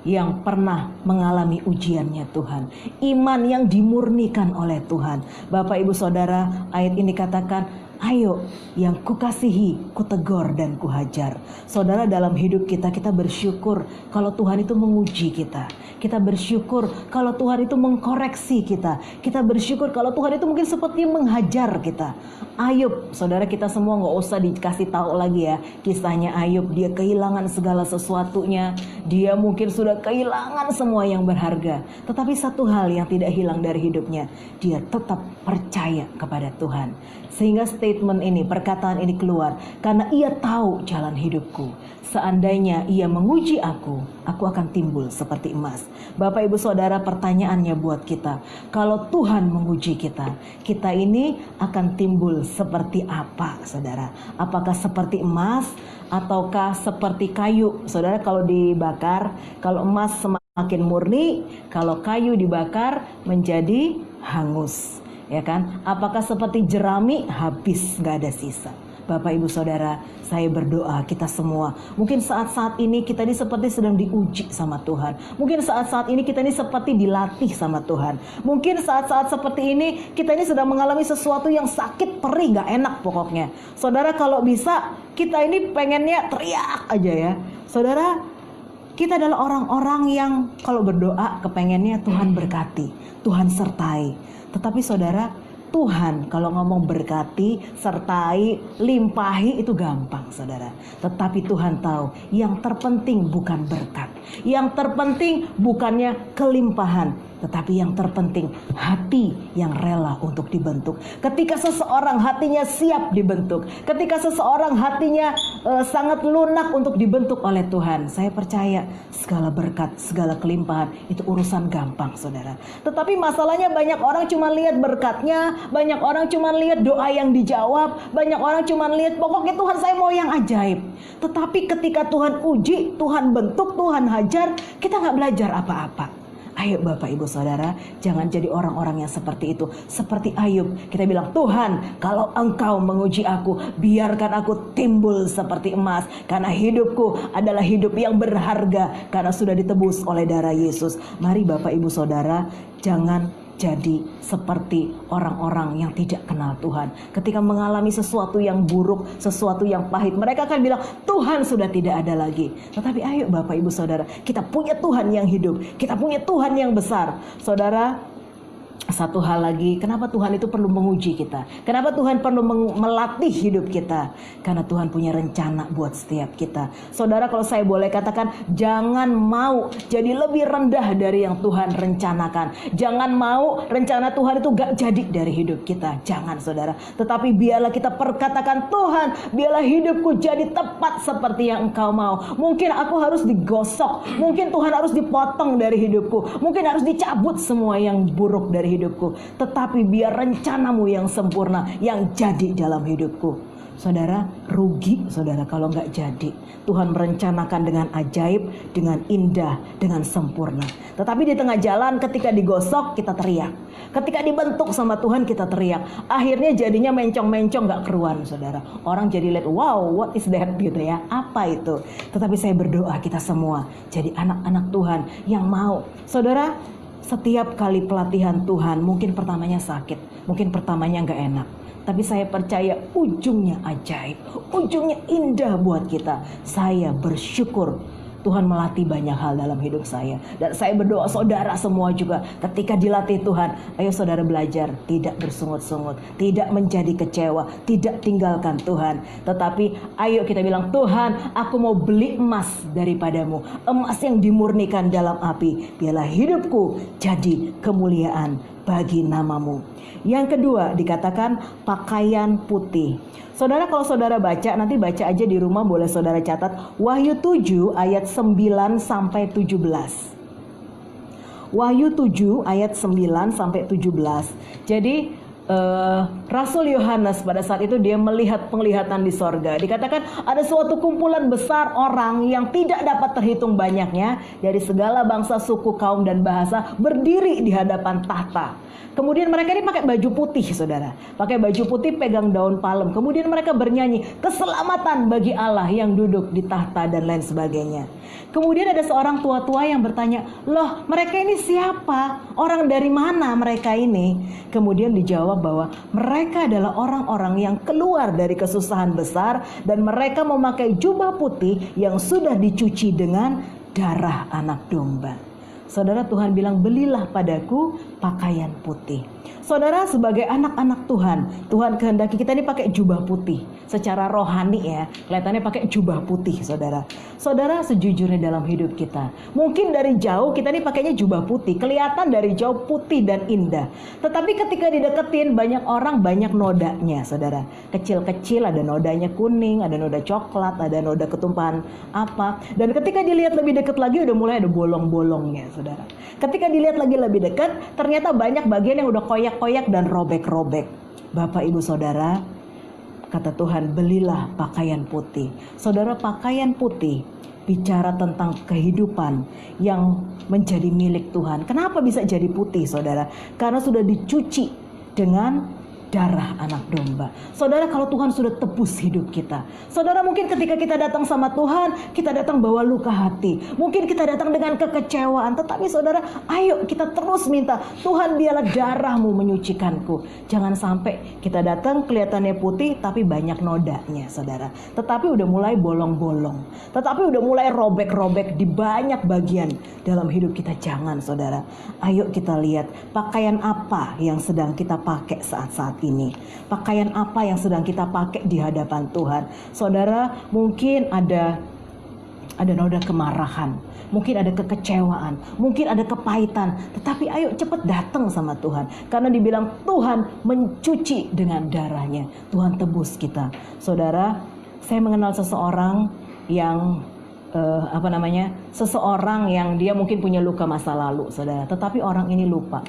yang pernah mengalami ujiannya Tuhan. Iman yang dimurnikan oleh Tuhan. Bapak ibu saudara, ayat ini katakan, ayo yang kukasihi, kutegur dan kuhajar. Saudara, dalam hidup kita bersyukur kalau Tuhan itu menguji kita. Kita bersyukur kalau Tuhan itu mengkoreksi kita. Kita bersyukur kalau Tuhan itu mungkin seperti menghajar kita. Ayub, saudara, kita semua gak usah dikasih tahu lagi ya kisahnya Ayub. Dia kehilangan segala sesuatunya. Dia mungkin sudah kehilangan semua yang berharga. Tetapi satu hal yang tidak hilang dari hidupnya, dia tetap percaya kepada Tuhan. Sehingga statement ini, perkataan ini keluar, karena ia tahu jalan hidupku. Seandainya ia menguji aku akan timbul seperti emas. Bapak ibu saudara, pertanyaannya buat kita, kalau Tuhan menguji kita, kita ini akan timbul seperti apa saudara? Apakah seperti emas ataukah seperti kayu? Saudara, kalau dibakar, kalau emas semakin murni, kalau kayu dibakar menjadi hangus. Ya kan? Apakah seperti jerami habis, gak ada sisa? Bapak ibu saudara, saya berdoa kita semua, mungkin saat-saat ini kita ini seperti sedang diuji sama Tuhan. Mungkin saat-saat ini kita ini seperti dilatih sama Tuhan. Mungkin saat-saat seperti ini kita ini sedang mengalami sesuatu yang sakit, perih, gak enak pokoknya. Saudara, kalau bisa kita ini pengennya teriak aja ya. Saudara, kita adalah orang-orang yang kalau berdoa kepengennya Tuhan berkati, Tuhan sertai. Tetapi saudara, Tuhan kalau ngomong berkati, sertai, limpahi itu gampang saudara. Tetapi Tuhan tahu yang terpenting bukan berkat. Yang terpenting bukannya kelimpahan. Tetapi yang terpenting hati yang rela untuk dibentuk. Ketika seseorang hatinya siap dibentuk, ketika seseorang hatinya sangat lunak untuk dibentuk oleh Tuhan, saya percaya segala berkat, segala kelimpahan itu urusan gampang saudara. Tetapi masalahnya banyak orang cuma lihat berkatnya, banyak orang cuma lihat doa yang dijawab, banyak orang cuma lihat pokoknya Tuhan saya mau yang ajaib. Tetapi ketika Tuhan uji, Tuhan bentuk, Tuhan hajar, kita gak belajar apa-apa. Ayo Bapak Ibu Saudara, jangan jadi orang-orang yang seperti itu. Seperti Ayub, kita bilang, Tuhan kalau Engkau menguji aku, biarkan aku timbul seperti emas. Karena hidupku adalah hidup yang berharga, karena sudah ditebus oleh darah Yesus. Mari Bapak Ibu Saudara, jangan jadi seperti orang-orang yang tidak kenal Tuhan. Ketika mengalami sesuatu yang buruk, sesuatu yang pahit, mereka akan bilang, Tuhan sudah tidak ada lagi. Tetapi ayo Bapak Ibu Saudara, kita punya Tuhan yang hidup, kita punya Tuhan yang besar. Saudara, Satu hal lagi, kenapa Tuhan itu perlu menguji kita? Kenapa Tuhan perlu melatih hidup kita? Karena Tuhan punya rencana buat setiap kita. Saudara, kalau saya boleh katakan, jangan mau jadi lebih rendah dari yang Tuhan rencanakan. Jangan mau rencana Tuhan itu gak jadi dari hidup kita. Jangan, saudara. Tetapi biarlah kita perkatakan, Tuhan, biarlah hidupku jadi tepat seperti yang Engkau mau. Mungkin aku harus digosok. Mungkin Tuhan harus dipotong dari hidupku. Mungkin harus dicabut semua yang buruk dari hidupku, tetapi biar rencanamu yang sempurna yang jadi dalam hidupku. Saudara, rugi saudara kalau nggak jadi. Tuhan merencanakan dengan ajaib, dengan indah, dengan sempurna. Tetapi di tengah jalan ketika digosok kita teriak, ketika dibentuk sama Tuhan kita teriak. Akhirnya jadinya mencong-mencong nggak keruan, saudara. Orang jadi lihat, wow, what is that gitu ya? Apa itu? Tetapi saya berdoa kita semua jadi anak-anak Tuhan yang mau, saudara. Setiap kali pelatihan Tuhan mungkin pertamanya sakit, mungkin pertamanya gak enak. Tapi saya percaya ujungnya ajaib, ujungnya indah buat kita. Saya bersyukur Tuhan melatih banyak hal dalam hidup saya. Dan saya berdoa saudara semua juga ketika dilatih Tuhan, ayo saudara belajar tidak bersungut-sungut, tidak menjadi kecewa, tidak tinggalkan Tuhan. Tetapi ayo kita bilang, Tuhan, aku mau beli emas daripadamu, emas yang dimurnikan dalam api. Biarlah hidupku jadi kemuliaan bagi namamu. Yang kedua dikatakan pakaian putih. Saudara, kalau saudara baca, nanti baca aja di rumah, boleh saudara catat. Wahyu 7 ayat 9 sampai 17. Wahyu 7 ayat 9 sampai 17. Jadi Rasul Yohanes pada saat itu dia melihat penglihatan di sorga. Dikatakan ada suatu kumpulan besar orang yang tidak dapat terhitung banyaknya, dari segala bangsa, suku, kaum, dan bahasa, berdiri di hadapan tahta. Kemudian mereka ini pakai baju putih, saudara. Pakai baju putih, pegang daun palem. Kemudian mereka bernyanyi, keselamatan bagi Allah yang duduk di tahta, dan lain sebagainya. Kemudian ada seorang tua-tua yang bertanya, loh mereka ini siapa? Orang dari mana mereka ini? Kemudian dijawab bahwa mereka adalah orang-orang yang keluar dari kesusahan besar, dan mereka memakai jubah putih yang sudah dicuci dengan darah anak domba. Saudara, Tuhan bilang, belilah padaku pakaian putih. Saudara, sebagai anak-anak Tuhan, Tuhan kehendaki kita ini pakai jubah putih. Secara rohani ya, kelihatannya pakai jubah putih, saudara. Saudara, sejujurnya dalam hidup kita, mungkin dari jauh kita ini pakainya jubah putih, kelihatan dari jauh putih dan indah. Tetapi ketika dideketin, banyak orang banyak nodanya, saudara. Kecil-kecil, ada nodanya kuning, ada noda coklat, ada noda ketumpahan apa. Dan ketika dilihat lebih dekat lagi, udah mulai ada bolong-bolongnya, saudara. Ketika dilihat lagi lebih dekat, ternyata banyak bagian yang udah koyak-koyak dan robek-robek. Bapak, Ibu, Saudara, kata Tuhan, belilah pakaian putih. Saudara, pakaian putih bicara tentang kehidupan yang menjadi milik Tuhan. Kenapa bisa jadi putih, saudara? Karena sudah dicuci dengan darah anak domba. Saudara, kalau Tuhan sudah tebus hidup kita, saudara, mungkin ketika kita datang sama Tuhan, kita datang bawa luka hati, mungkin kita datang dengan kekecewaan. Tetapi saudara, ayo kita terus minta, Tuhan, biarlah darahmu menyucikanku. Jangan sampai kita datang kelihatannya putih tapi banyak nodanya, saudara. Tetapi udah mulai bolong-bolong, tetapi udah mulai robek-robek di banyak bagian dalam hidup kita. Jangan, saudara. Ayo kita lihat pakaian apa yang sedang kita pakai saat-saat ini. Pakaian apa yang sedang kita pakai di hadapan Tuhan. Saudara, mungkin ada noda kemarahan, mungkin ada kekecewaan, mungkin ada kepahitan. Tetapi ayo cepat datang sama Tuhan. Karena dibilang Tuhan mencuci dengan darahnya. Tuhan tebus kita. Saudara, saya mengenal seseorang yang seseorang yang dia mungkin punya luka masa lalu, saudara. Tetapi orang ini lupa.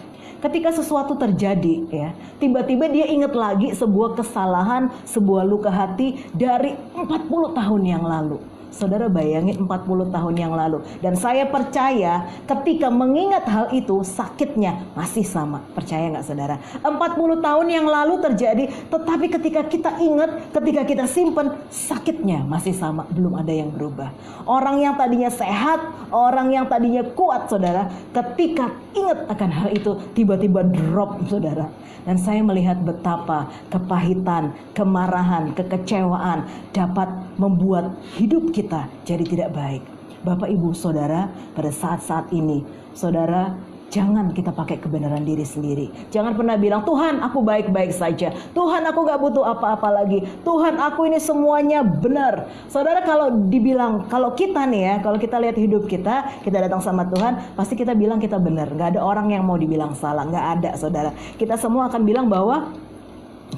Ketika sesuatu terjadi, ya, tiba-tiba dia ingat lagi sebuah kesalahan, sebuah luka hati dari 40 tahun yang lalu. Saudara, bayangin 40 tahun yang lalu. Dan saya percaya ketika mengingat hal itu, sakitnya masih sama. Percaya nggak, saudara? 40 tahun yang lalu terjadi, tetapi ketika kita ingat, ketika kita simpan, sakitnya masih sama. Belum ada yang berubah. Orang yang tadinya sehat, orang yang tadinya kuat, saudara, ketika ingat akan hal itu, tiba-tiba drop, saudara. Dan saya melihat betapa kepahitan, kemarahan, kekecewaan dapat membuat hidup kita jadi tidak baik. Bapak, Ibu, Saudara, pada saat-saat ini, saudara, Jangan kita pakai kebenaran diri sendiri. Jangan pernah bilang, Tuhan aku baik-baik saja. Tuhan aku gak butuh apa-apa lagi. Tuhan aku ini semuanya benar. Saudara, kalau dibilang, kalau kita nih ya, kalau kita lihat hidup kita datang sama Tuhan, pasti kita bilang kita benar. Gak ada orang yang mau dibilang salah. Gak ada, saudara. Kita semua akan bilang bahwa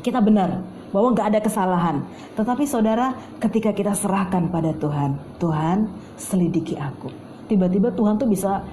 kita benar, bahwa gak ada kesalahan. Tetapi saudara, ketika kita serahkan pada Tuhan, Tuhan selidiki aku. Tiba-tiba Tuhan tuh bisa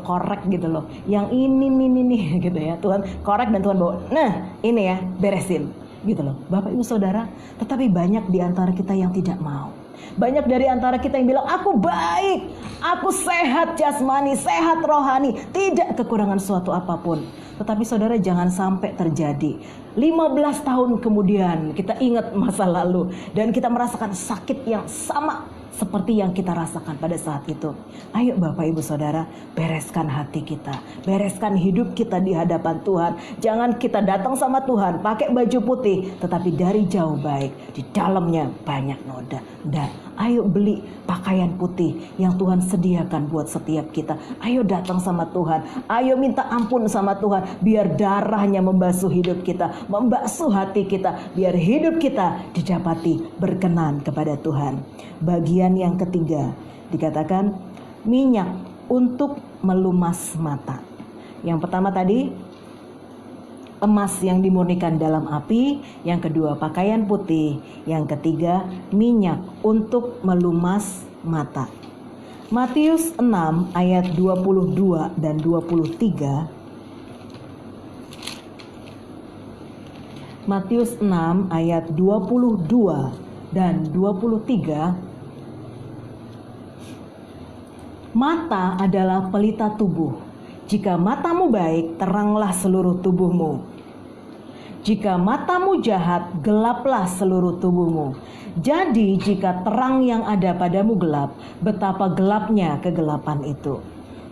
korek gitu loh. Yang ini gitu ya. Tuhan korek dan Tuhan bawa, nah ini ya, beresin gitu loh. Bapak Ibu Saudara, tetapi banyak di antara kita yang tidak mau. Banyak dari antara kita yang bilang, aku baik, aku sehat jasmani, sehat rohani, tidak kekurangan suatu apapun. Tetapi saudara, jangan sampai terjadi 15 tahun kemudian kita ingat masa lalu dan kita merasakan sakit yang sama seperti yang kita rasakan pada saat itu. Ayo Bapak Ibu Saudara, bereskan hati kita, bereskan hidup kita di hadapan Tuhan. Jangan kita datang sama Tuhan pakai baju putih, tetapi dari jauh baik, di dalamnya banyak noda. Dan ayo beli pakaian putih yang Tuhan sediakan buat setiap kita. Ayo datang sama Tuhan, ayo minta ampun sama Tuhan, biar darahnya membasuh hidup kita, membasuh hati kita, biar hidup kita didapati berkenan kepada Tuhan. Bagian yang ketiga dikatakan minyak untuk melumas mata. Yang pertama tadi emas yang dimurnikan dalam api, yang kedua pakaian putih, yang ketiga minyak untuk melumas mata. Matius 6 ayat 22 dan 23. Matius 6 ayat 22 dan 23. Mata adalah pelita tubuh. Jika matamu baik, teranglah seluruh tubuhmu. Jika matamu jahat, gelaplah seluruh tubuhmu. Jadi jika terang yang ada padamu gelap, betapa gelapnya kegelapan itu.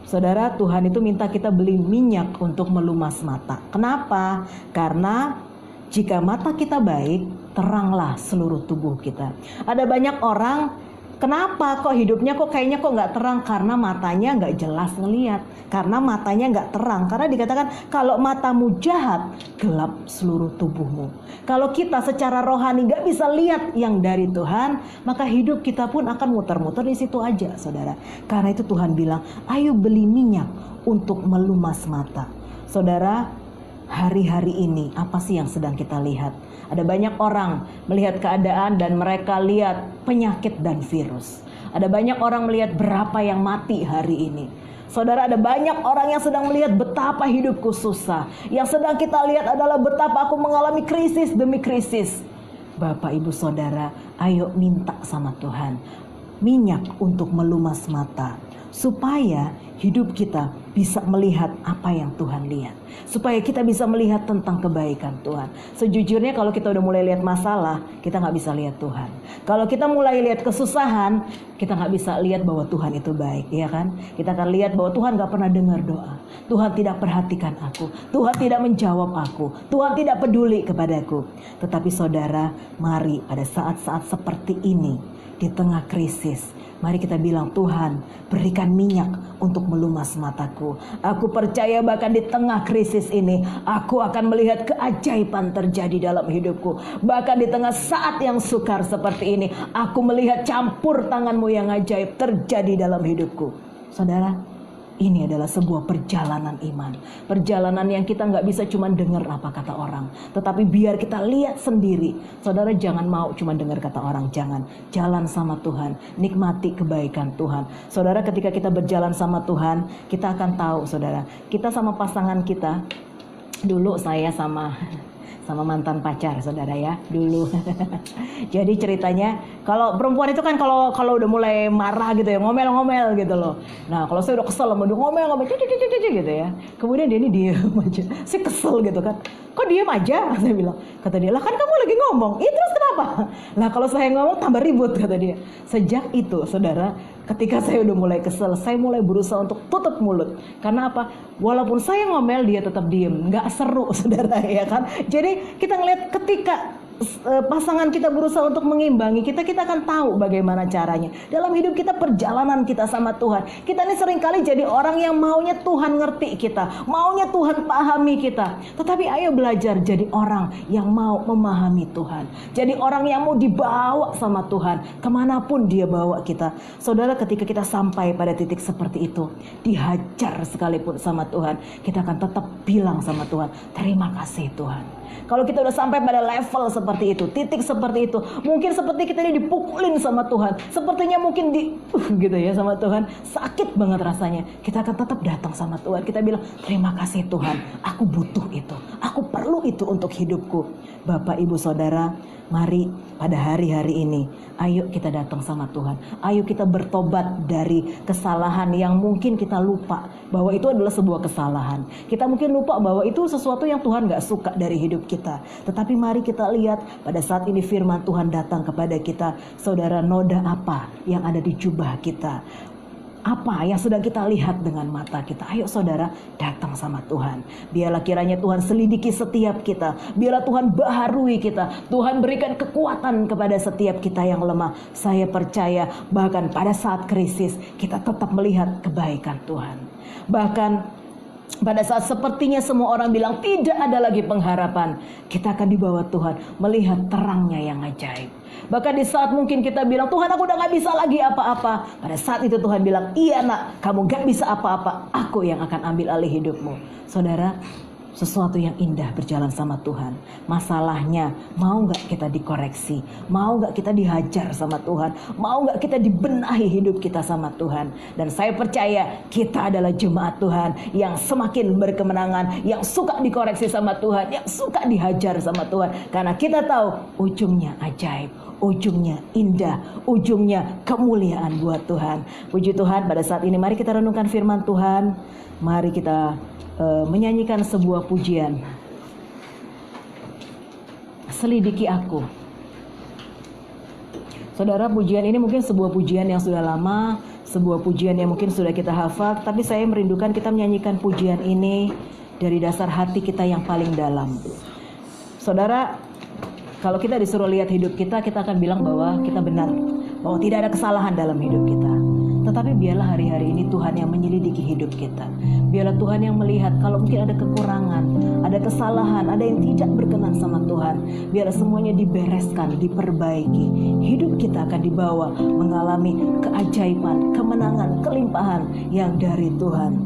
Saudara, Tuhan itu minta kita beli minyak untuk melumas mata. Kenapa? Karena jika mata kita baik, teranglah seluruh tubuh kita. Ada banyak orang, kenapa kok hidupnya kok kayaknya kok nggak terang? Karena matanya nggak jelas ngelihat. Karena matanya nggak terang. Karena dikatakan kalau matamu jahat, gelap seluruh tubuhmu. Kalau kita secara rohani nggak bisa lihat yang dari Tuhan, maka hidup kita pun akan muter-muter di situ aja, saudara. Karena itu Tuhan bilang, ayo beli minyak untuk melumas mata. Saudara, hari-hari ini apa sih yang sedang kita lihat? Ada banyak orang melihat keadaan dan mereka lihat penyakit dan virus. Ada banyak orang melihat berapa yang mati hari ini. Saudara, ada banyak orang yang sedang melihat betapa hidupku susah. Yang sedang kita lihat adalah betapa aku mengalami krisis demi krisis. Bapak, Ibu, Saudara, ayo minta sama Tuhan minyak untuk melumas mata. Supaya hidup kita bisa melihat apa yang Tuhan lihat. Supaya kita bisa melihat tentang kebaikan Tuhan. Sejujurnya kalau kita udah mulai lihat masalah, kita gak bisa lihat Tuhan. Kalau kita mulai lihat kesusahan, kita gak bisa lihat bahwa Tuhan itu baik, ya kan? Kita akan lihat bahwa Tuhan gak pernah dengar doa. Tuhan tidak perhatikan aku. Tuhan tidak menjawab aku. Tuhan tidak peduli kepadaku. Tetapi saudara, mari pada saat-saat seperti ini, di tengah krisis, mari kita bilang, Tuhan berikan minyak untuk melumas mataku. Aku percaya bahkan di tengah krisis ini, aku akan melihat keajaiban terjadi dalam hidupku. Bahkan di tengah saat yang sukar seperti ini, aku melihat campur tanganmu yang ajaib terjadi dalam hidupku. Saudara, ini adalah sebuah perjalanan iman. Perjalanan yang kita nggak bisa cuma dengar apa kata orang. Tetapi biar kita lihat sendiri. Saudara, jangan mau cuma dengar kata orang. Jangan. Jalan sama Tuhan. Nikmati kebaikan Tuhan. Saudara, ketika kita berjalan sama Tuhan, kita akan tahu, saudara. Kita sama pasangan kita. Dulu saya sama mantan pacar, saudara ya, dulu. Jadi ceritanya, kalau perempuan itu kan kalau udah mulai marah gitu ya, ngomel-ngomel gitu loh. Nah, kalau saya udah kesel sama dia, ngomel-ngomel gitu ya. Kemudian dia ini diam aja. Saya kesel gitu kan. Kok diam aja? Saya bilang. Kata dia, lah kan kamu lagi ngomong. Terus kenapa? Lah kalau saya ngomong tambah ribut, kata dia. Sejak itu, saudara, ketika saya udah mulai kesel, saya mulai berusaha untuk tutup mulut. Karena apa? Walaupun saya ngomel, dia tetap diem. Nggak seru, saudara, ya kan? Jadi kita ngeliat ketika pasangan kita berusaha untuk mengimbangi kita, kita akan tahu bagaimana caranya. Dalam hidup kita, perjalanan kita sama Tuhan, kita ini seringkali jadi orang yang maunya Tuhan ngerti kita, maunya Tuhan pahami kita. Tetapi ayo belajar jadi orang yang mau memahami Tuhan, jadi orang yang mau dibawa sama Tuhan kemanapun Dia bawa kita. Saudara, ketika kita sampai pada titik seperti itu, dihajar sekalipun sama Tuhan, kita akan tetap bilang sama Tuhan, terima kasih Tuhan. Kalau kita udah sampai pada level seperti itu, titik seperti itu, mungkin seperti kita ini dipukulin sama Tuhan, sepertinya mungkin gitu ya sama Tuhan, sakit banget rasanya. Kita akan tetap datang sama Tuhan. Kita bilang, terima kasih Tuhan, aku butuh itu, aku perlu itu untuk hidupku. Bapak, Ibu, Saudara, mari pada hari-hari ini, ayo kita datang sama Tuhan. Ayo kita bertobat dari kesalahan yang mungkin kita lupa bahwa itu adalah sebuah kesalahan. Kita mungkin lupa bahwa itu sesuatu yang Tuhan gak suka dari hidup kita. Tetapi mari kita lihat pada saat ini firman Tuhan datang kepada kita. Saudara, noda apa yang ada di jubah kita? Apa yang sudah kita lihat dengan mata kita? Ayo saudara, datang sama Tuhan. Biarlah kiranya Tuhan selidiki setiap kita. Biarlah Tuhan baharui kita. Tuhan berikan kekuatan kepada setiap kita yang lemah. Saya percaya bahkan pada saat krisis kita tetap melihat kebaikan Tuhan. Bahkan pada saat sepertinya semua orang bilang tidak ada lagi pengharapan, kita akan dibawa Tuhan melihat terangnya yang ajaib. Bahkan di saat mungkin kita bilang, Tuhan aku udah gak bisa lagi apa-apa, pada saat itu Tuhan bilang, iya nak, kamu gak bisa apa-apa, aku yang akan ambil alih hidupmu. Saudara, sesuatu yang indah berjalan sama Tuhan. Masalahnya, mau gak kita dikoreksi? Mau gak kita dihajar sama Tuhan? Mau gak kita dibenahi hidup kita sama Tuhan? Dan saya percaya kita adalah jemaat Tuhan yang semakin berkemenangan, yang suka dikoreksi sama Tuhan, yang suka dihajar sama Tuhan. Karena kita tahu ujungnya ajaib, ujungnya indah, ujungnya kemuliaan buat Tuhan. Puji Tuhan, pada saat ini mari kita renungkan firman Tuhan. Mari kita menyanyikan sebuah pujian. Selidiki aku. Saudara, pujian ini mungkin sebuah pujian yang sudah lama, sebuah pujian yang mungkin sudah kita hafal, tapi saya merindukan kita menyanyikan pujian ini dari dasar hati kita yang paling dalam. Saudara, kalau kita disuruh lihat hidup kita, kita akan bilang bahwa kita benar, bahwa tidak ada kesalahan dalam hidup kita. Tetapi biarlah hari-hari ini Tuhan yang menyelidiki hidup kita. Biarlah Tuhan yang melihat kalau mungkin ada kekurangan, ada kesalahan, ada yang tidak berkenan sama Tuhan. Biarlah semuanya dibereskan, diperbaiki. Hidup kita akan dibawa mengalami keajaiban, kemenangan, kelimpahan yang dari Tuhan.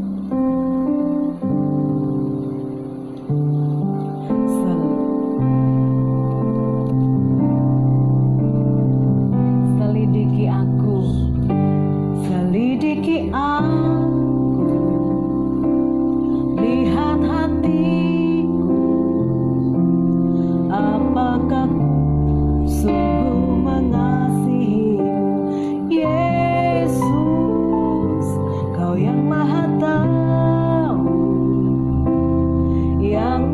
Selidiki aku, selidiki aku, lihat hatiku, apakah sungguh mengasihi Yesus, Kau yang Maha Tahu, yang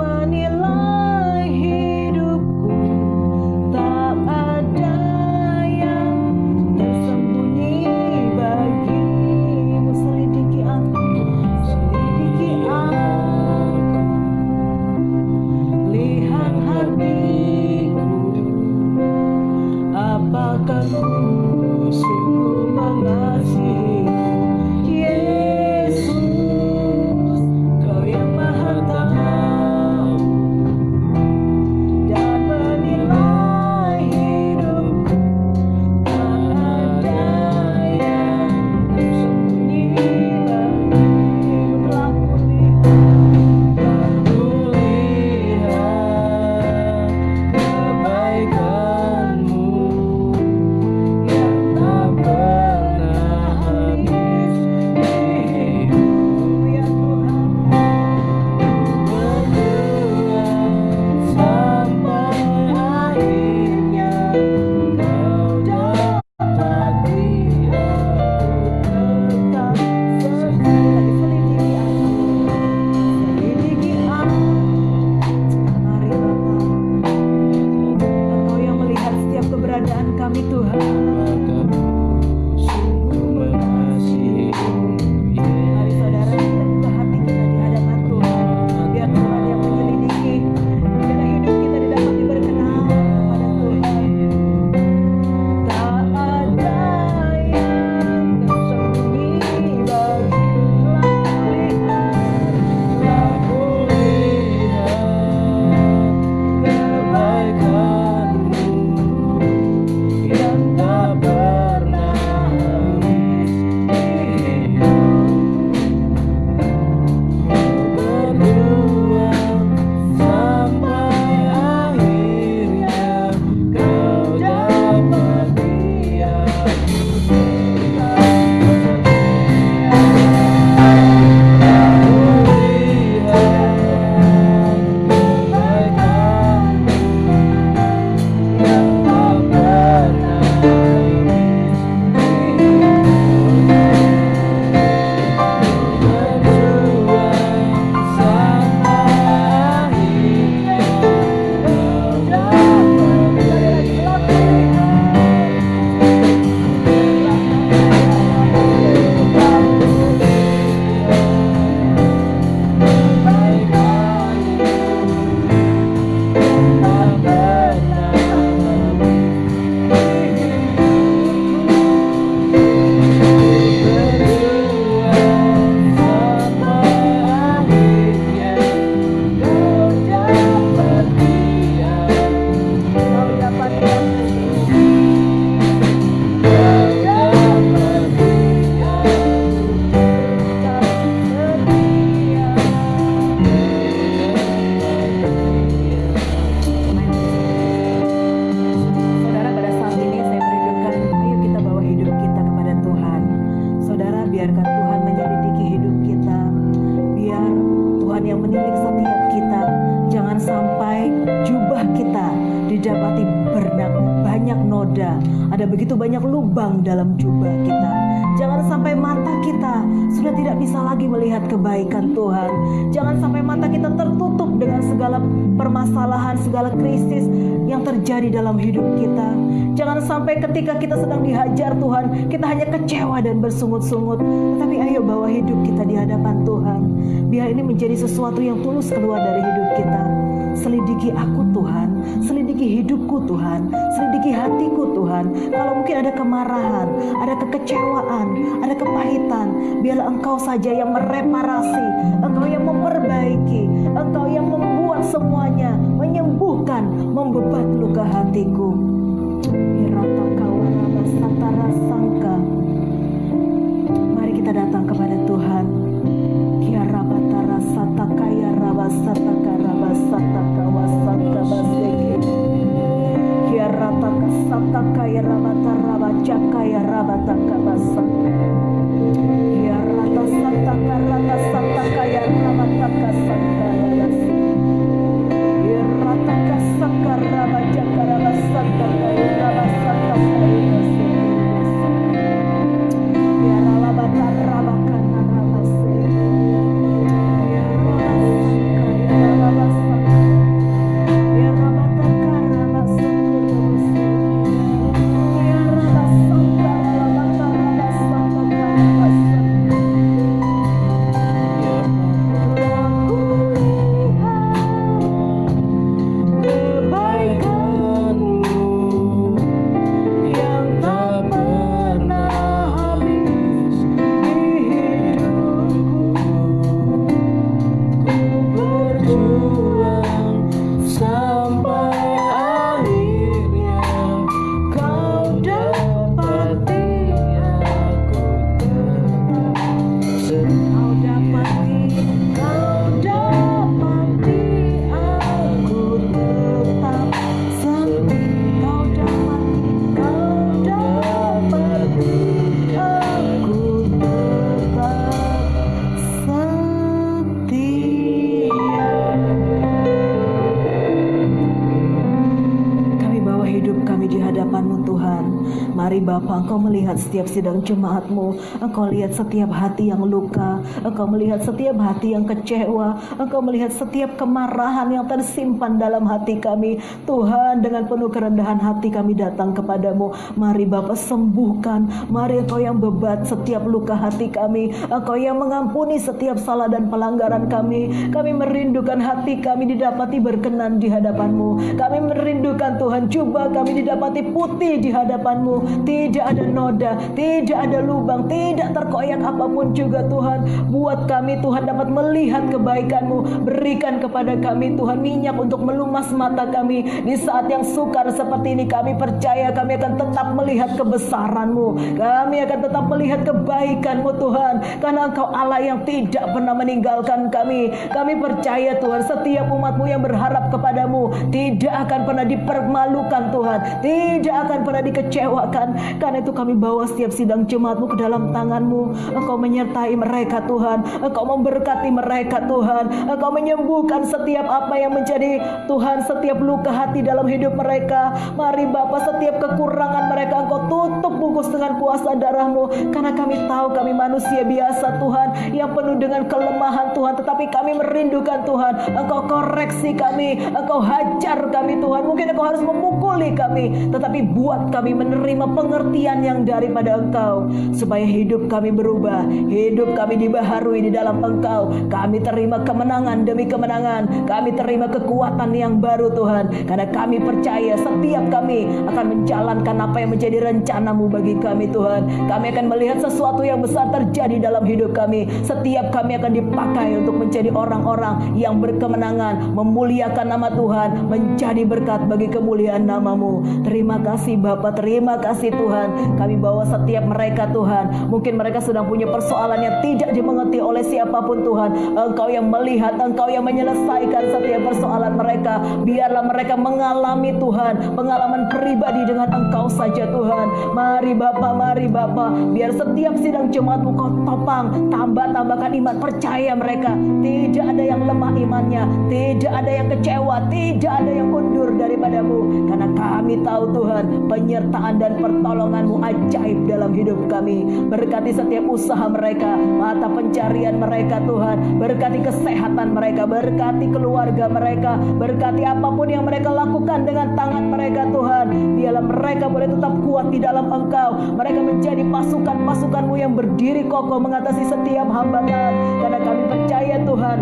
biarkan Tuhan menyelidiki hidup kita. Biar Tuhan yang menilik setiap kita. Jangan sampai jubah kita didapati banyak noda. Ada begitu banyak lubang dalam jubah kita. Jangan sampai mata kita sudah tidak bisa lagi melihat kebaikan Tuhan. Jangan sampai mata kita tertutup dengan segala permasalahan, segala krisis yang terjadi dalam hidup kita. Jangan sampai ketika kita sedang dihajar Tuhan, kita hanya kecewa dan bersungut-sungut. Tetapi ayo bawa hidup kita di hadapan Tuhan. Biar ini menjadi sesuatu yang tulus keluar dari hidup kita. Selidiki aku Tuhan, selidiki hidupku Tuhan, selidiki hatiku Tuhan. Kalau mungkin ada kemarahan, ada kekecewaan, ada kepahitan, biarlah Engkau saja yang mereparasi, Engkau yang memperbaiki, Engkau yang membuat semuanya, menyembuhkan, membebat luka hatiku. Mari kita datang kepada Tuhan. Kiarabatara satakaya rabasataka rabasataka wasaka baseke. Kiarataka satakaya rabatara rabacakaya rabataka basaka. Kiarata sataka rata satakaya rabataka sakaya rasi. Kiarataka sakara rabacaka rabasataka rabasataka rasi. Kiarabatara rabakana rabase. Mari Bapa, Engkau melihat setiap sidang jemaat-Mu. Engkau lihat setiap hati yang luka. Engkau melihat setiap hati yang kecewa. Engkau melihat setiap kemarahan yang tersimpan dalam hati kami. Tuhan, dengan penuh kerendahan hati kami datang kepadamu. Mari Bapa, sembuhkan. Mari Engkau yang bebat setiap luka hati kami. Engkau yang mengampuni setiap salah dan pelanggaran kami. Kami merindukan hati kami didapati berkenan di hadapan-Mu. Kami merindukan Tuhan, coba kami didapati putih di hadapan-Mu. Tidak ada noda, tidak ada lubang, tidak terkoyak apapun juga Tuhan. Buat kami Tuhan dapat melihat kebaikan-Mu. Berikan kepada kami Tuhan minyak untuk melumas mata kami. Di saat yang sukar seperti ini kami percaya kami akan tetap melihat kebesaran-Mu. Kami akan tetap melihat kebaikan-Mu Tuhan. Karena Engkau Allah yang tidak pernah meninggalkan kami. Kami percaya Tuhan, setiap umat-Mu yang berharap kepadamu tidak akan pernah dipermalukan Tuhan. Tidak akan pernah dikecewakan. Karena itu kami bawa setiap sidang jemaat-Mu ke dalam tangan-Mu. Engkau menyertai mereka Tuhan. Engkau memberkati mereka Tuhan. Engkau menyembuhkan setiap apa yang menjadi Tuhan, setiap luka hati dalam hidup mereka. Mari Bapa, setiap kekurangan mereka Engkau tutup bungkus dengan kuasa darah-Mu. Karena kami tahu kami manusia biasa Tuhan, yang penuh dengan kelemahan Tuhan. Tetapi kami merindukan Tuhan, Engkau koreksi kami, Engkau hajar kami Tuhan. Mungkin Engkau harus memukuli kami, tetapi buat kami menerima pengertian yang daripada Engkau, supaya hidup kami berubah, hidup kami dibaharui di dalam Engkau. Kami terima kemenangan demi kemenangan, kami terima kekuatan yang baru Tuhan, karena kami percaya setiap kami akan menjalankan apa yang menjadi rencana-Mu bagi kami Tuhan. Kami akan melihat sesuatu yang besar terjadi dalam hidup kami. Setiap kami akan dipakai untuk menjadi orang-orang yang berkemenangan, memuliakan nama Tuhan, menjadi berkat bagi kemuliaan nama-Mu. Terima kasih Bapa, terima kasih Tuhan. Kami bawa setiap mereka Tuhan. Mungkin mereka sedang punya persoalan yang tidak dimengerti oleh siapapun Tuhan. Engkau yang melihat, Engkau yang menyelesaikan setiap persoalan mereka. Biarlah mereka mengalami Tuhan, pengalaman pribadi dengan Engkau saja Tuhan. Mari Bapa, biar setiap sidang jemaat-Mu Kau topang, tambahkan iman, percaya mereka. Tidak ada yang lemah imannya, tidak ada yang kecewa, tidak ada yang mundur daripada-Mu. Karena kami tahu Tuhan, penyertaan dan pertolongan-Mu ajaib dalam hidup kami. Berkati setiap usaha mereka, mata pencarian mereka Tuhan. Berkati kesehatan mereka, berkati keluarga mereka, berkati apapun yang mereka lakukan dengan tangan mereka Tuhan. Biarlah mereka boleh tetap kuat di dalam Engkau. Mereka menjadi pasukan-pasukan-Mu yang berdiri kokoh mengatasi setiap hambatan. Karena kami percaya Tuhan,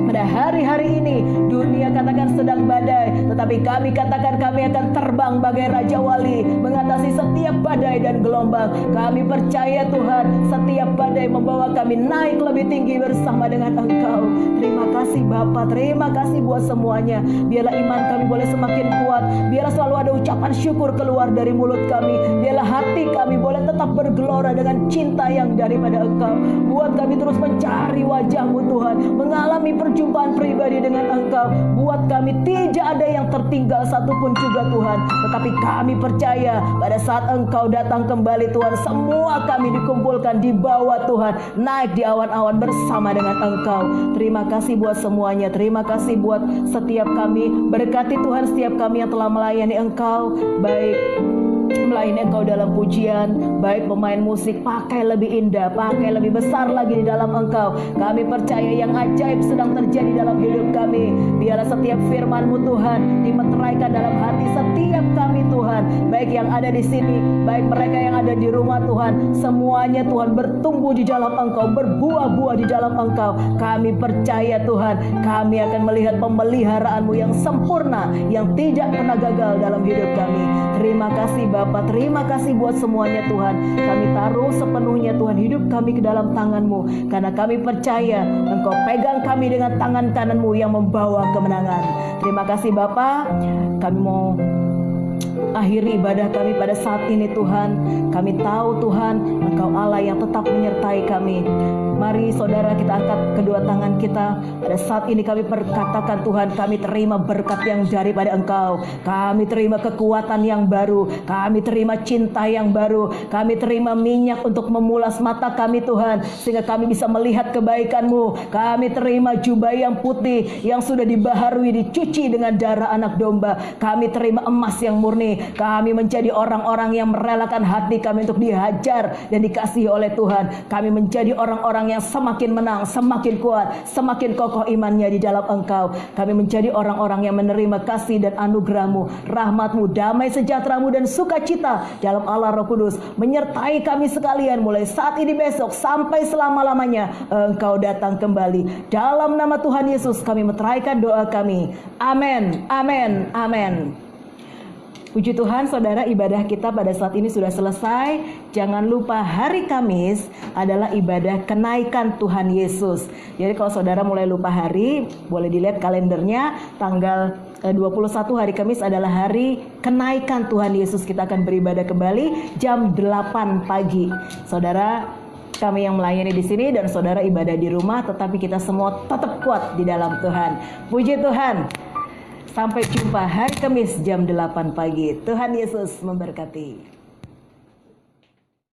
pada hari-hari ini dunia katakan sedang badai, tetapi kami katakan kami akan terbang bagai Raja Wali mengatasi setiap badai dan gelombang. Kami percaya Tuhan, setiap badai membawa kami naik lebih tinggi bersama dengan Engkau. Terima kasih Bapa, terima kasih buat semuanya. Biarlah iman kami boleh semakin kuat, biarlah selalu ada ucapan syukur keluar dari mulut kami. Biarlah hati kami boleh tetap bergelora dengan cinta yang daripada Engkau. Buat kami terus mencari wajah-Mu Tuhan, mengalami perjumpaan pribadi dengan Engkau. Buat kami tidak ada yang tertinggal satupun juga Tuhan. Tetapi kami percaya pada saat Engkau datang kembali Tuhan, semua kami dikumpulkan di bawah Tuhan, naik di awan-awan bersama dengan Engkau. Terima kasih buat semuanya, terima kasih buat setiap kami. Berkati Tuhan setiap kami yang telah melayani Engkau, baik melayani Engkau dalam pujian, baik pemain musik, pakai lebih indah, pakai lebih besar lagi di dalam Engkau. Kami percaya yang ajaib sedang terjadi dalam hidup kami. Biarlah setiap firman-Mu Tuhan dimeteraikan dalam hati setiap kami Tuhan, baik yang ada di sini, baik mereka yang ada di rumah Tuhan. Semuanya Tuhan bertumbuh di dalam Engkau, berbuah-buah di dalam Engkau. Kami percaya Tuhan, kami akan melihat pemeliharaan-Mu yang sempurna, yang tidak pernah gagal dalam hidup kami. Terima kasih Bapa, terima kasih buat semuanya Tuhan. Kami taruh sepenuhnya Tuhan hidup kami ke dalam tangan-Mu, karena kami percaya Engkau pegang kami dengan tangan kanan-Mu yang membawa kemenangan. Terima kasih Bapa. Kami mau akhiri ibadah kami pada saat ini Tuhan. Kami tahu Tuhan, Engkau Allah yang tetap menyertai kami. Mari saudara, kita angkat kedua tangan kita. Pada saat ini kami berkatakan Tuhan, kami terima berkat yang daripada Engkau. Kami terima kekuatan yang baru, kami terima cinta yang baru, kami terima minyak untuk memulas mata kami Tuhan, sehingga kami bisa melihat kebaikan-Mu. Kami terima jubah yang putih yang sudah dibaharui, dicuci dengan darah anak domba. Kami terima emas yang murni. Kami menjadi orang-orang yang merelakan hati kami untuk dihajar dan dikasihi oleh Tuhan. Kami menjadi orang-orang yang semakin menang, semakin kuat, semakin kokoh imannya di dalam Engkau. Kami menjadi orang-orang yang menerima kasih dan anugerah-Mu, rahmat-Mu, damai sejahtera-Mu dan sukacita dalam Allah Roh Kudus menyertai kami sekalian mulai saat ini, besok, sampai selama-lamanya Engkau datang kembali. Dalam nama Tuhan Yesus kami meteraikan doa kami. Amin, amin, amin. Puji Tuhan, saudara, ibadah kita pada saat ini sudah selesai. Jangan lupa hari Kamis adalah ibadah kenaikan Tuhan Yesus. Jadi kalau saudara mulai lupa hari, boleh dilihat kalendernya. Tanggal 21 hari Kamis adalah hari kenaikan Tuhan Yesus. Kita akan beribadah kembali jam 8 pagi. Saudara, kami yang melayani di sini dan saudara ibadah di rumah, tetapi kita semua tetap kuat di dalam Tuhan. Puji Tuhan. Sampai jumpa hari Kamis jam 8 pagi. Tuhan Yesus memberkati.